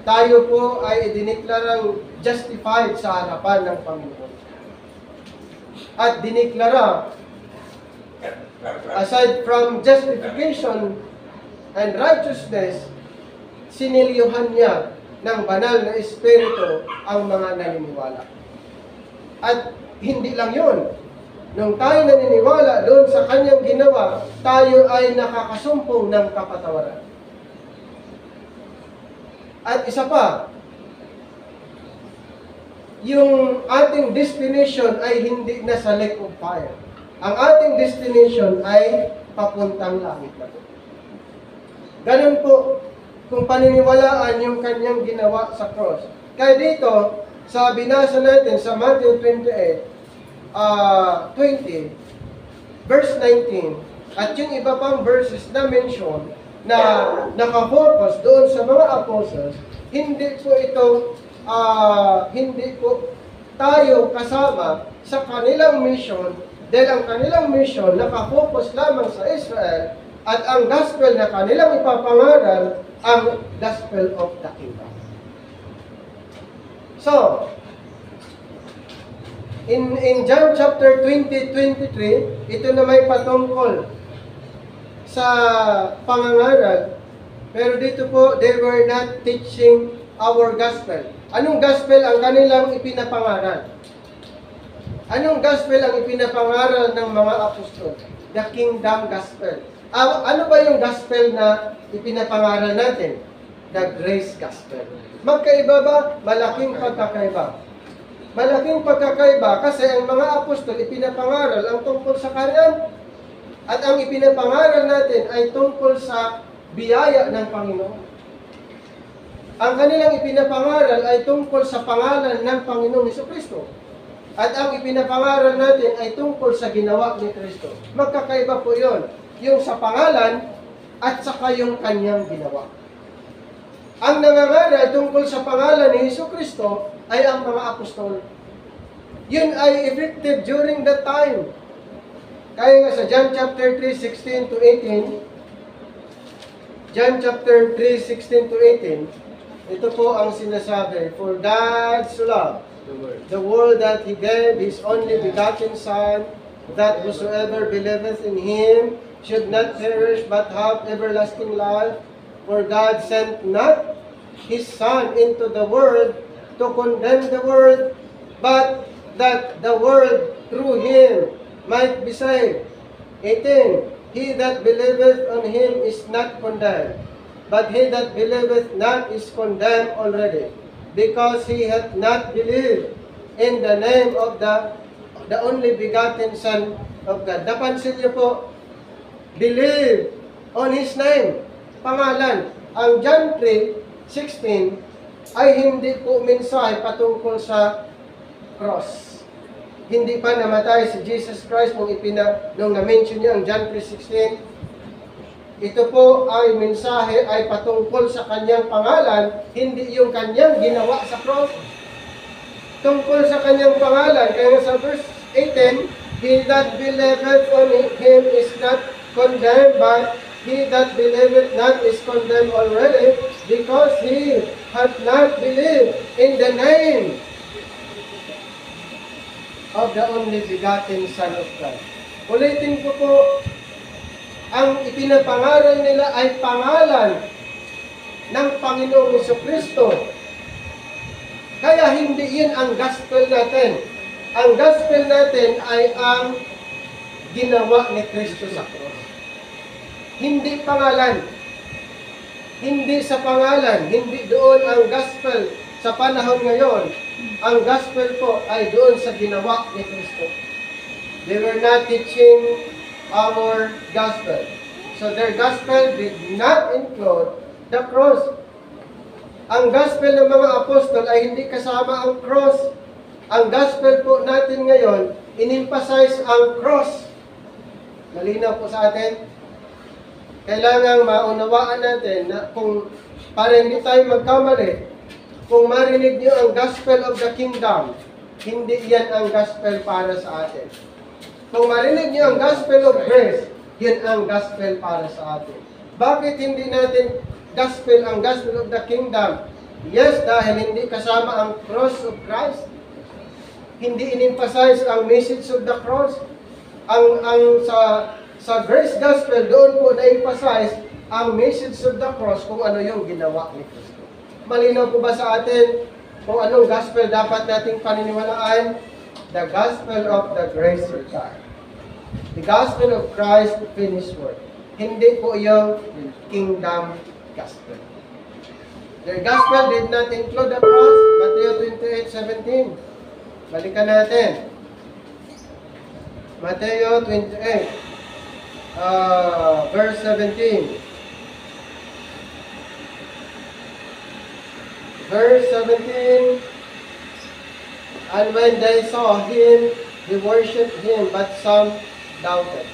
Tayo po ay idineklarang justified sa harapan ng Panginoon. At diniklara, aside from justification and righteousness, sinilyohan niya ng banal na Espiritu ang mga naniniwala. At hindi lang yun. Nung tayo naniniwala doon sa kanyang ginawa, tayo ay nakakasumpong ng kapatawaran. At isa pa, yung ating destination ay hindi na sa lake of fire. Ang ating destination ay papuntang langit na po. Ganun po, kung paniniwalaan yung kanyang ginawa sa cross. Kaya dito, sa binasa natin sa Matthew 20, verse 19, at yung iba pang verses na mention na nakafocus doon sa mga apostles, hindi po tayo kasama sa kanilang mission dahil ang kanilang mission nakafocus lamang sa Israel at ang gospel na kanilang ipapangaral ang gospel of the kingdom. So, in John chapter 20:23, ito na may patungkol sa pangangaral, pero dito po, they were not teaching our gospel. Anong gospel ang kanilang ipinapangaral? Anong gospel ang ipinapangaral ng mga apostol? The kingdom gospel. Ano ba yung gospel na ipinapangaral natin? The grace gospel. Magkaiba ba? Malaking pagkakaiba. Malaking pagkakaiba kasi ang mga apostol ipinapangaral ang tungkol sa kanan at ang ipinapangaral natin ay tungkol sa biyaya ng Panginoon. Ang kanilang ipinapangaral ay tungkol sa pangalan ng Panginoong Jesucristo. At ang ipinapangaral natin ay tungkol sa ginawa ni Kristo. Magkakaiba po yun. Yung sa pangalan at saka yung kanyang ginawa. Ang nangangaral tungkol sa pangalan ni Jesucristo ay ang mga apostol. Yun ay effective during that time. Kaya nga sa John chapter 3:16 to 18, John chapter 3:16 to 18, ito po ang sinasabi, for God so loved the world that He gave His only begotten Son, that whosoever believeth in Him should not perish but have everlasting life. For God sent not His Son into the world to condemn the world, but that the world through Him might be saved. 18. He that believeth on Him is not condemned, but he that believeth not is condemned already, because he hath not believed in the name of the only begotten Son of God. Napansin niyo po, believe on His name, pangalan. Ang John 3:16 ay hindi po mensahe patungkol sa cross. Hindi pa namatay si Jesus Christ nung na-mention niya ang John 3:16. Ito po ay mensahe ay patungkol sa kanyang pangalan, hindi yung kanyang ginawa sa cross. Tungkol sa kanyang pangalan, kaya sa verse 18, he that believeth on Him is not condemned, but he that believeth not is condemned already, because he hath not believed in the name of the only begotten Son of God. Ulitin ko po, ang ipinapangaral nila ay pangalan ng Panginoong Jesucristo. Kaya hindi yun ang gospel natin. Ang gospel natin ay ang ginawa ni Kristo sa cross. Hindi pangalan. Hindi sa pangalan. Hindi doon ang gospel sa panahon ngayon. Ang gospel po ay doon sa ginawa ni Kristo. They were not teaching our gospel. So their gospel did not include the cross. Ang gospel ng mga apostol ay hindi kasama ang cross. Ang gospel po natin ngayon, in-emphasize ang cross. Malinaw po sa atin. Kailangan maunawaan natin na kung para hindi tayo magkamali, kung marinig niyo ang gospel of the kingdom, hindi yan ang gospel para sa atin. Kung marinig niyo ang gospel of grace, yan ang gospel para sa atin. Bakit hindi natin ang gospel of the kingdom? Yes, dahil hindi kasama ang cross of Christ. Hindi in-emphasize ang message of the cross. Sa grace gospel, doon po na-emphasize ang message of the cross kung ano yung ginawa ni Kristo. malinaw po ba sa atin kung anong gospel dapat nating paniniwalaan? The gospel of the grace of God. The gospel of Christ's finished work. Hindi po yung kingdom gospel. The gospel did not include the cross. Matthew 28:17. Balikan natin. Matthew 28, verse 17. Verse 17. And when they saw him, they worshipped him, but some doubted.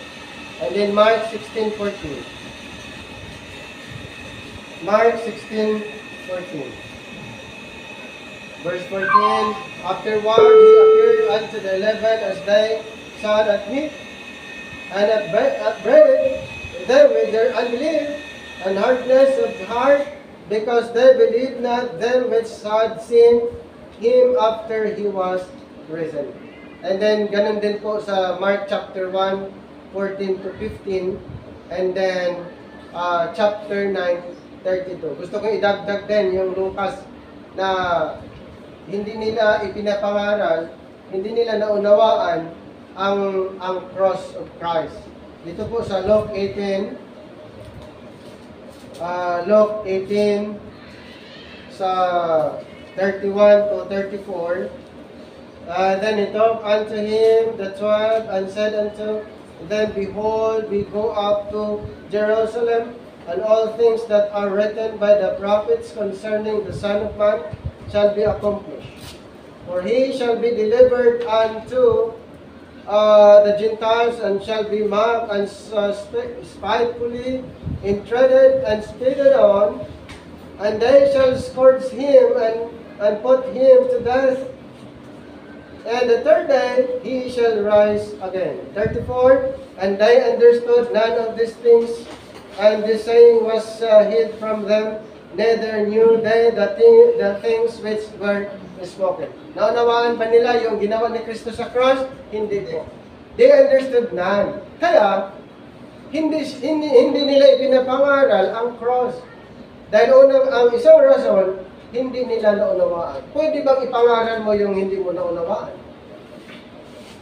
And then Mark 16:14. Mark 16:14. Verse 14. Afterward he appeared unto the 11 as they sat at meat, and at bread them with their unbelief and hardness of heart, because they believed not them which had seen him after he was risen. And then ganun din po sa Mark chapter 1, 14 to 15, and then chapter 9, 32. Gusto kong idagdag din yung Lucas na hindi nila ipinapangaral, hindi nila naunawaan ang cross of Christ. Dito po sa Luke 18, sa 31 to 34, then he talked unto him the 12 and said unto them, Behold, we go up to Jerusalem, and all things that are written by the prophets concerning the Son of Man shall be accomplished. For he shall be delivered unto the Gentiles, and shall be mocked and spitefully entreated and spitted on, and they shall scourge him and put him to death. And the third day he shall rise again. 34. And they understood none of these things, and this saying was hid from them, neither knew they the things which were spoken. Naunawaan ba nila yung ginawa ni Kristo sa cross? Hindi po. They understood none. Kaya, hindi nila ipinapangaral ang cross. Dahil ang isang rason, hindi nila naunawaan. Pwede bang ipangaral mo yung hindi mo naunawaan?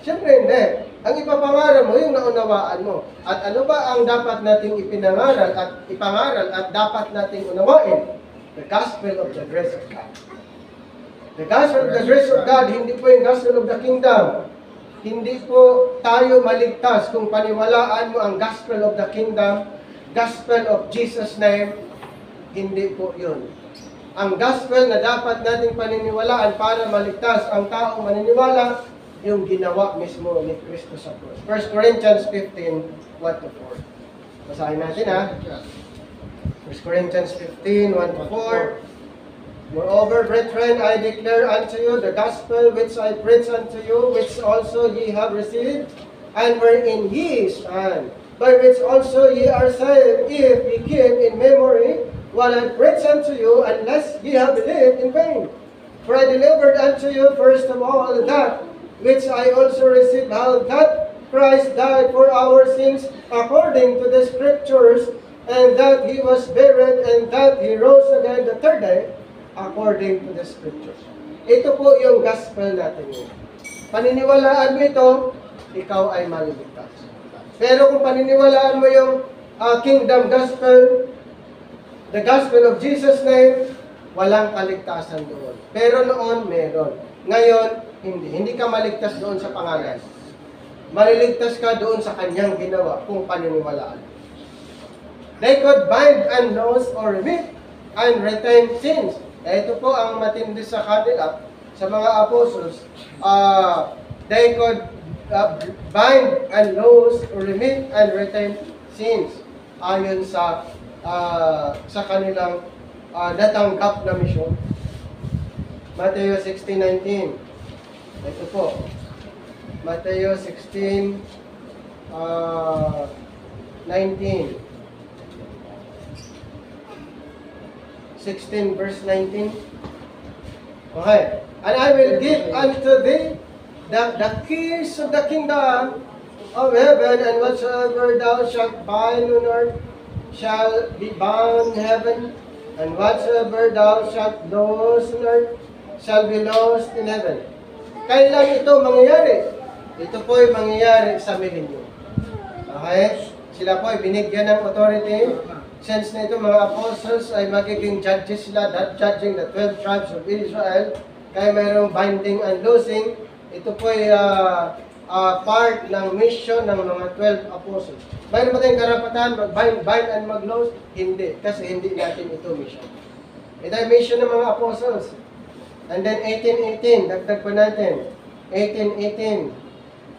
Siyempre hindi. Ang ipapangaral mo yung naunawaan mo. At ano ba ang dapat nating ipinangaral at ipangaral at dapat nating unawain? The gospel of the grace of God. The gospel of the grace of God, hindi po yung gospel of the kingdom. Hindi po tayo maligtas kung paniwalaan mo ang gospel of the kingdom, gospel of Jesus' name. Hindi po yun. Ang gospel na dapat nating paniniwalaan para maligtas ang taong maniniwala, yung ginawa mismo ni Kristo sa cross. 1 Corinthians 15, 1-4. Basahin natin ha. 1 Corinthians 15, 1-4. Moreover, brethren, I declare unto you the gospel which I preach unto you, which also ye have received, and wherein ye stand, by which also ye are saved, if ye keep in memory what I preach unto you, unless ye have believed in vain. For I delivered unto you first of all that which I also received, how that Christ died for our sins according to the Scriptures, and that He was buried, and that He rose again the third day, according to the Scriptures. Ito po yung gospel natin yun. Paniniwalaan mo ito, ikaw ay maliligtas. Pero kung paniniwalaan mo yung kingdom gospel, the gospel of Jesus' name, walang kaligtasan doon. Pero noon, meron. Ngayon, hindi. Hindi ka maligtas doon sa pangalan. Maliligtas ka doon sa kanyang ginawa kung paniniwalaan. They could bind and loose or remit and retain sins. Ito po ang matindi sa kanila, sa mga apostles. They could bind and loose or remit and retain sins ayon sa kanilang natanggap na misyon. Matthew 16:19. Ito po. Matthew 16, 19. 16 verse 19. Okay. And I will give unto thee the keys of the kingdom of heaven, and whatsoever thou shalt bind on earth shall be bound in heaven, And whatsoever thou shalt loose on earth shall be loosed in heaven. Kailan ito mangyayari? Ito po ay mangyayari sa milenyo. Okay? Sila po ay binigyan ng authority. Since na ito mga apostles ay magiging judges sila, that judging the 12 tribes of Israel, kaya mayroong binding and loosing, ito po ay part ng mission ng mga 12 apostles. Mayroon ba tayong karapatan mag-bind and mag-loose? Hindi, kasi hindi natin ito mission. Ito ay mission ng mga apostles. And then 18:18, dagdag pa natin. 18:18.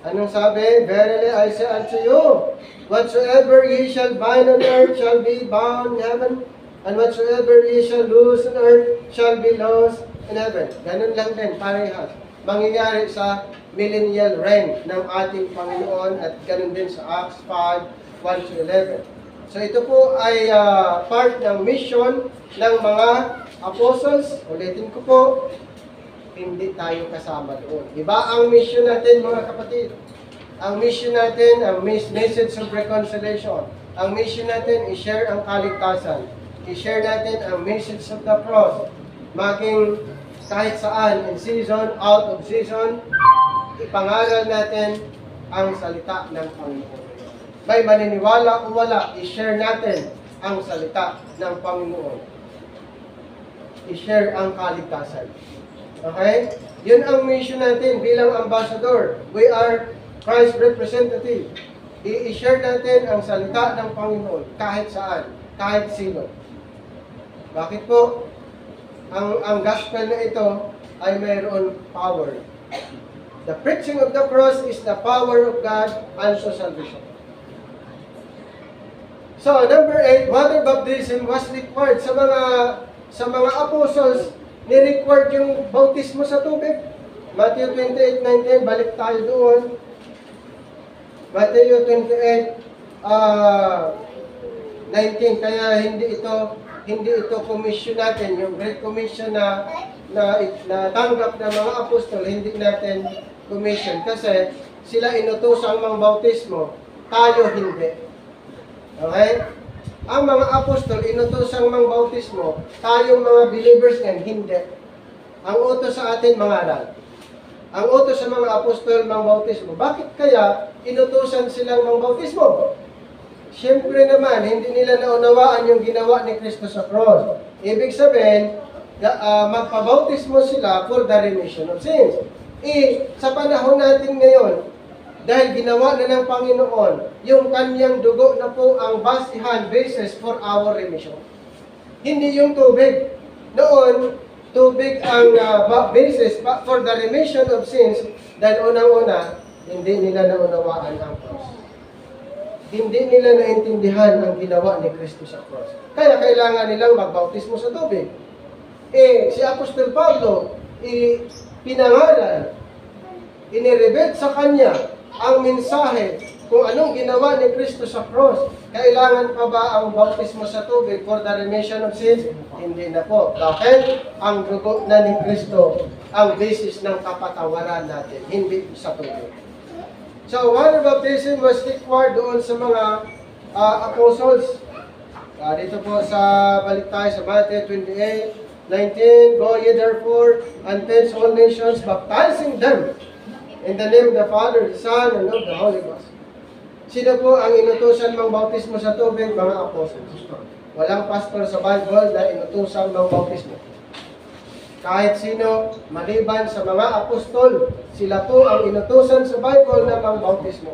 Anong sabi? Verily I say unto you, whatsoever ye shall bind on earth shall be bound in heaven, and whatsoever ye shall loose on earth shall be loosed in heaven. Ganun lang din, parehas. Mangyayari sa millennial reign ng ating Panginoon at ganun din sa Acts 5:1-11. So ito po ay part ng mission ng mga apostles. Ulitin ko po, hindi tayo kasama doon. Iba ang mission natin mga kapatid. Ang mission natin, ang message of reconciliation. Ang mission natin, i-share ang kaligtasan. I-share natin ang message of the cross. Maging kahit saan, in season, out of season, ipangaral natin ang salita ng Panginoon. May maniniwala o wala, i-share natin ang salita ng Panginoon. I-share ang kaligtasan. Okay? Yun ang mission natin bilang ambassador. We are Christ's representative. I-share natin ang salita ng Panginoon kahit saan, kahit sino. Bakit po? Ang gospel na ito ay mayroon power. The preaching of the cross is the power of God unto salvation. So, number 8, water baptism was required sa mga apostles. Ni-required yung bautismo sa tubig. Matthew 28:19, balik tayo doon. Matthew 28:19, kaya hindi ito commission natin, yung Great Commission na tanggap ng mga apostol, hindi natin commission. Kasi sila inutosang mang bautismo, tayo hindi. Okay? Ang mga apostol, inutosang mang bautismo, tayong mga believers yan, hindi. Ang utos sa atin, mangaral. Ang utos sa mga apostol, mang bautismo. Bakit kaya inutosan silang mang bautismo? Siyempre naman, hindi nila naunawaan yung ginawa ni Kristo sa cross. Ibig sabihin, magpabautismo sila for the remission of sins. Sa panahon natin ngayon, dahil ginawa na ng Panginoon, yung kanyang dugo na po ang basis for our remission. Hindi yung tubig. Noon, tubig ang basis for the remission of sins, dahil unang-una, hindi nila naunawaan ang cross. Hindi nila naintindihan ang ginawa ni Kristo sa cross. Kaya kailangan nilang magbautismo sa tubig. Si Apostol Pablo, pinangaral, inirebet sa kanya ang mensahe kung anong ginawa ni Kristo sa cross. Kailangan pa ba ang bautismo sa tubig for the remission of sins? Hindi na po. Bakit? Ang dugo na ni Kristo ang basis ng kapatawaran natin, hindi sa tubig. So, water baptism was required doon sa mga apostles. Dito po balik tayo sa Matthew 28:19, Go ye therefore and teach all nations, baptizing them in the name of the Father, the Son, and of the Holy Ghost. Sino po ang inutusan mang bautismo sa tubig? Mga apostles. Walang pastor sa Bible na inutusan mang bautismo. Kahit sino, maliban sa mga apostol, sila po ang inutusan sa Bible na mang bautismo.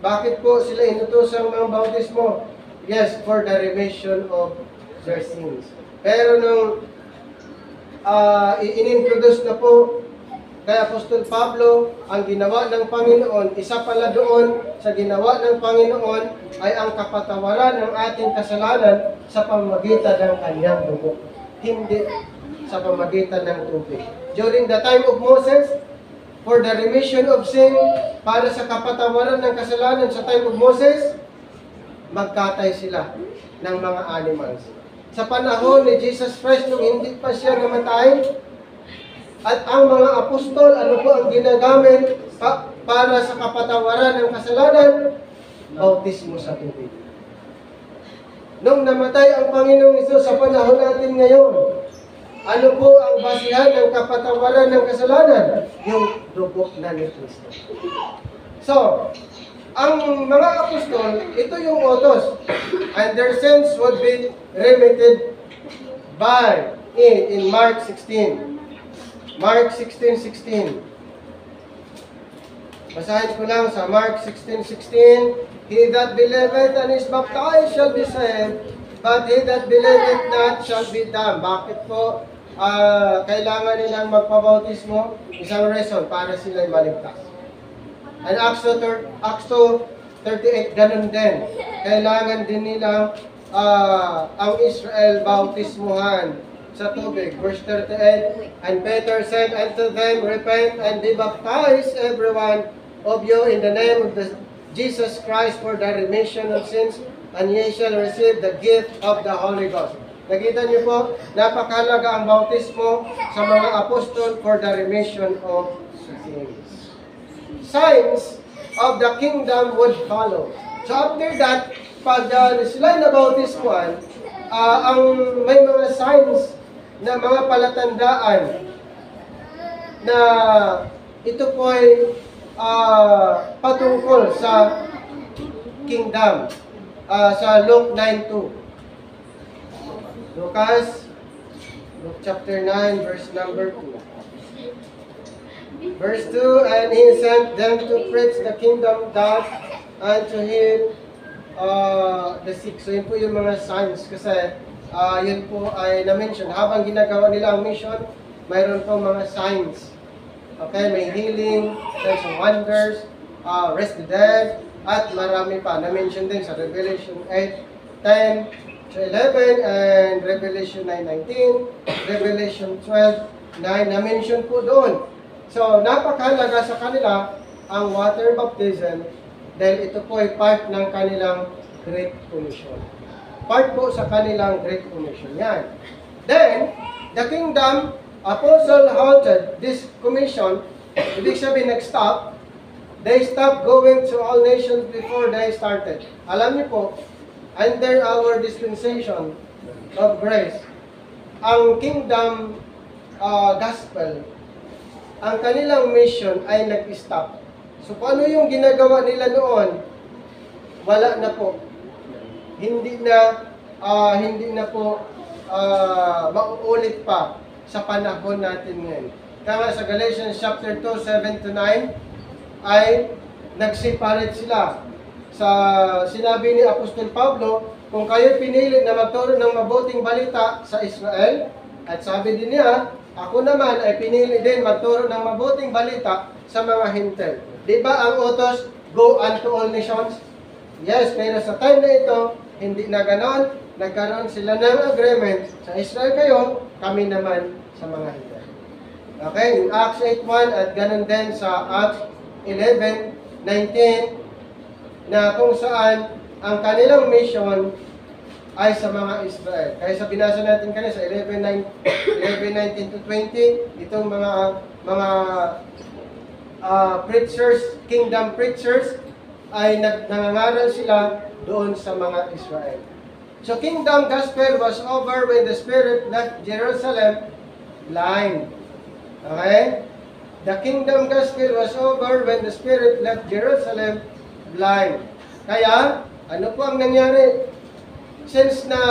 Bakit po sila inutusan mang bautismo? Yes, for the remission of their sins. Pero nung inintroduce na po kay Apostol Pablo, ang ginawa ng Panginoon, isa pala doon sa ginawa ng Panginoon ay ang kapatawaran ng ating kasalanan sa pamamagitan ng kanyang dugo. Hindi sa pamamagitan ng tubig. During the time of Moses, for the remission of sin, para sa kapatawaran ng kasalanan sa time of Moses, magkatay sila ng mga animals. Sa panahon ni Jesus Christ, nung hindi pa siya namatay, at ang mga apostol, ano po ang ginagamit para sa kapatawaran ng kasalanan? Bautismo sa tubig. nung namatay ang Panginoong Hesus sa panahon natin ngayon, ano po ang basihan ng kapatawaran ng kasalanan? Yung dugo na ni Kristo. So, ang mga apostol, ito yung utos. And their sins would be remitted by in Mark 16. Mark 16:16. Basahin ko lang sa Mark 16:16. He that believeth and is baptized shall be saved, but he that believeth not shall be damned. Bakit po kailangan nilang magpabautismo? Isang reason, para sila'y maligtas. And Acts 2:38, ganun din. Kailangan din nilang ang Israel bautismuhan sa tubig. Verse 38, and Peter said unto them, repent and be baptized every one of you in the name of Jesus Christ for the remission of sins, and ye shall receive the gift of the Holy Ghost. Nakita niyo po, napakalaga ang bautismo sa mga apostol for the remission of sins. Signs of the kingdom would follow. So after that, pag sila nabautismuhan, ang may mga signs na mga palatandaan na ito po ay patungkol sa kingdom. Sa Luke 9:2. Luke chapter 9, verse number 2. Verse 2, and he sent them to preach the kingdom of God and to heal the sick. So yun po yung mga signs kasi yun po ay na-mention. Habang ginagawa nila ang mission, mayroon po mga signs. Okay, may healing, signs and wonders, rest the dead, at marami pa. Na-mention din sa Revelation 8:10 to 11 and Revelation 9:19, Revelation 12:9. Na-mention po doon. So, napakahalaga sa kanila ang water baptism dahil ito po ay part ng kanilang Great Commission. Part po sa kanilang Great Commission. Yan. Then, the kingdom apostle halted this commission. Ibig sabihin, nag-stop. They stopped going to all nations before they started. Alam niyo po, under our dispensation of grace, ang kingdom gospel, ang kanilang mission ay nag-stop. So, kung ano yung ginagawa nila noon, wala na po. Hindi na po mauulit pa sa panahon natin ngayon. Kaya sa Galatians chapter 2, 7-9, ay nag-separate sila. Sinabi ni Apostol Pablo, kung kayo pinili na magturo ng mabuting balita sa Israel, at sabi din niya, ako naman ay pinili din magturo ng mabuting balita sa mga hintel. Di ba ang utos, go unto all nations? Yes, pero sa time na ito, hindi na ganon. Nagkaroon sila ng agreement. Sa Israel kayo, kami naman sa mga hintel. Okay, in Acts 8:1 at ganon din sa Acts 11:19 na kung saan ang kanilang mission ay sa mga Israel. Kaya sa binasa natin kanina sa 11:19-20, itong mga preachers, kingdom preachers, ay nangangaral sila doon sa mga Israel. So kingdom gospel was over when the Spirit left Jerusalem blind. Okay? The kingdom gospel was over when the Spirit left Jerusalem blind. Kaya, ano po ang nangyari? Since na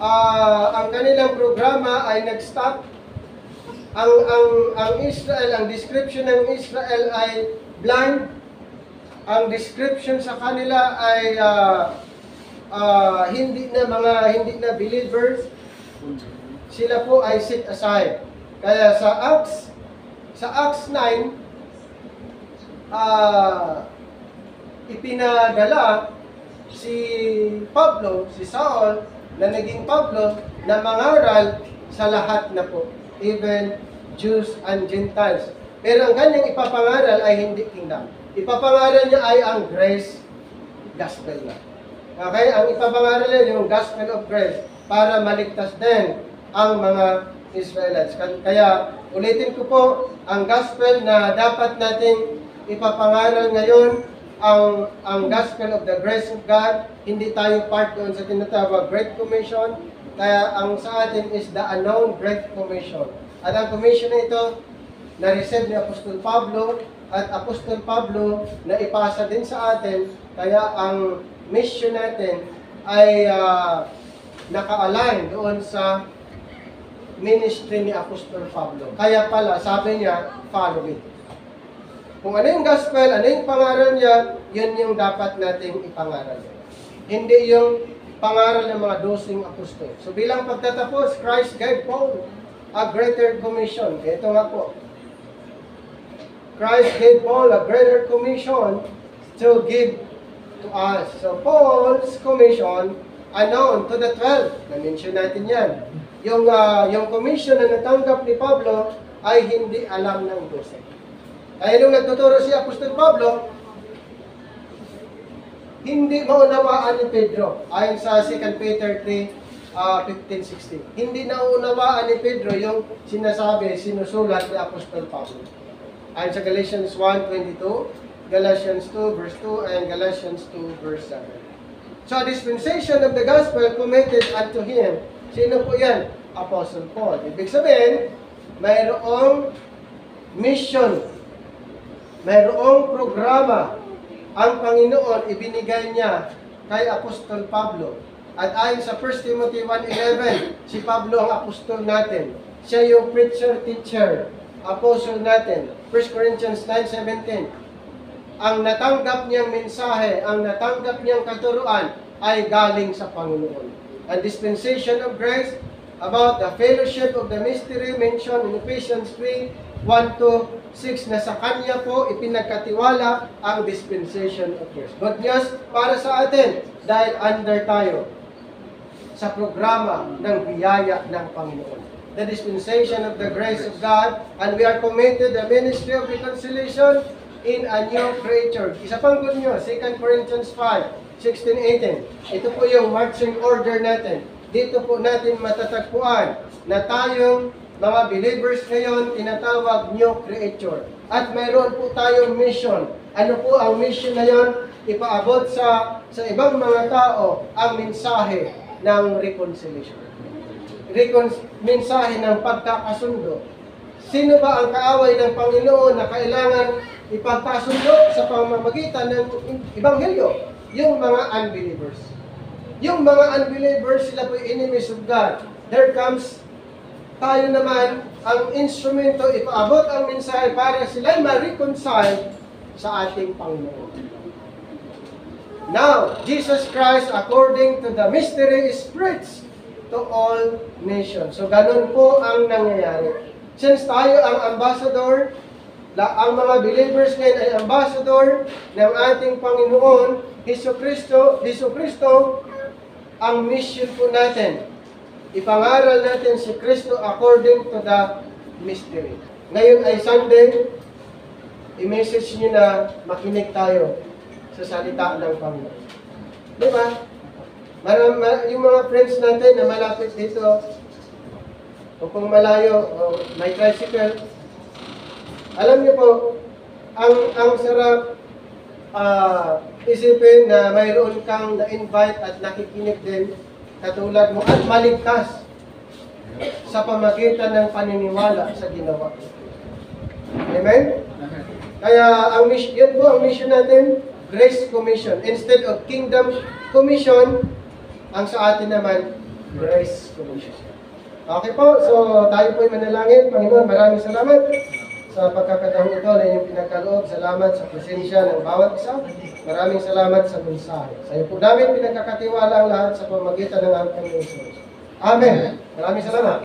ang kanilang programa ay nag-stop, ang Israel, ang description ng Israel ay blind, ang description sa kanila ay hindi na believers, sila po ay set aside. Kaya sa Acts 9, ipinadala si Pablo, si Saul, na naging Pablo, na mangaral sa lahat na po, even Jews and Gentiles. Pero ang kanyang ipapangaral ay hindi kingdom. Ipapangaral niya ay ang grace gospel na. Okay? Ang ipapangaral niya yung gospel of grace para maligtas din ang mga Israelites. Kaya ulitin ko po, ang gospel na dapat nating ipapangaral ngayon ang gospel of the grace of God. Hindi tayo part doon sa tinatawag Great Commission. Kaya ang sa atin is the unknown Great Commission. At ang commission na ito, na-receive ni Apostol Pablo, at Apostol Pablo na ipasa din sa atin. Kaya ang mission natin ay naka-align doon sa ministry ni Apostol Pablo. Kaya pala, sabi niya, follow it. Kung ano yung gospel, ano yung pangaral niya, yun yung dapat nating ipangaral. Hindi yung pangaral ng mga 12 apostol. So bilang pagtatapos, Christ gave Paul a greater commission. Ito nga po. Christ gave Paul a greater commission to give to us. So Paul's commission, unknown to the 12. Na-mention natin yan. Yung commission na natanggap ni Pablo ay hindi alam ng 12. Kaya nung nagtuturo si Apostol Pablo, hindi maunawaan ni Pedro. Ayon sa 2 Peter 3, 15-16. Hindi naunawaan ni Pedro yung sinasabi, sinusulat ni Apostol Pablo. Ayon sa Galatians 1:22, Galatians 2 verse 2, and Galatians 2 verse 7. So, dispensation of the gospel committed unto him. Sino po yan? Apostle Paul. Ibig sabihin, mayroong mission, mayroong programa ang Panginoon ibinigay niya kay Apostol Pablo. At ayon sa 1 Timothy 1:11, si Pablo ang apostol natin. Siya yung preacher, teacher, apostle natin. 1 Corinthians 9:17, ang natanggap niyang mensahe, ang natanggap niyang katuruan ay galing sa Panginoon. And dispensation of grace, about the fellowship of the mystery mentioned in Ephesians 3:1-6, na sa Kanya po ipinagkatiwala ang dispensation of grace. Good news para sa atin dahil under tayo sa programa ng biyaya ng Panginoon. The dispensation of the grace of God, and we are committed the ministry of reconciliation in a new creature. Isa pang good news, 2 Corinthians 5:16-18. Ito po yung marching order natin. Dito po natin matatagpuan na tayong mga believers ngayon tinatawag new creature. At mayroon po tayong mission. Ano po ang mission na yon? Ipaabot sa ibang mga tao ang mensahe ng reconciliation. Mensahe ng pagkakasundo. Sino ba ang kaaway ng Panginoon na kailangan ipagkasundo sa pamamagitan ng Ebanghelyo? Yung mga unbelievers. Yung mga unbelievers, sila po enemies of God. There comes tayo naman, ang instrumento, ipaabot ang mensahe para sila'y ma-reconcile sa ating Panginoon. Now, Jesus Christ, according to the mystery, is preached to all nations. So, ganun po ang nangyayari. Since tayo ang ambassador, ang mga believers ngayon ay ambassador ng ating Panginoon, Jesucristo, ang mission po natin, ipangaral natin si Kristo according to the mystery. Ngayon ay Sunday, i-message nyo na makinig tayo sa salita ng Panginoon. Di ba? Yung mga friends natin na malapit dito, o kung malayo, o may tricycle, alam niyo po, ang sarap isipin na mayroon kang na-invite at nakikinig din katulad mo at maligtas sa pamagitan ng paniniwala sa ginawa. Amen? Kaya ang mission, yun po ang mission natin, Grace Commission. Instead of Kingdom Commission, ang sa atin naman, Grace Commission. Okay po, so tayo po'y manalangin. Panginoon, maraming salamat sa pagkakataon ito na inyong pinagkaloob. Salamat sa presensya ng bawat isa. Maraming salamat sa mensahe. Sa iyo po namin pinagkakatiwala ang lahat sa pamagitan ng ating Panginoon. Amen. Maraming salamat.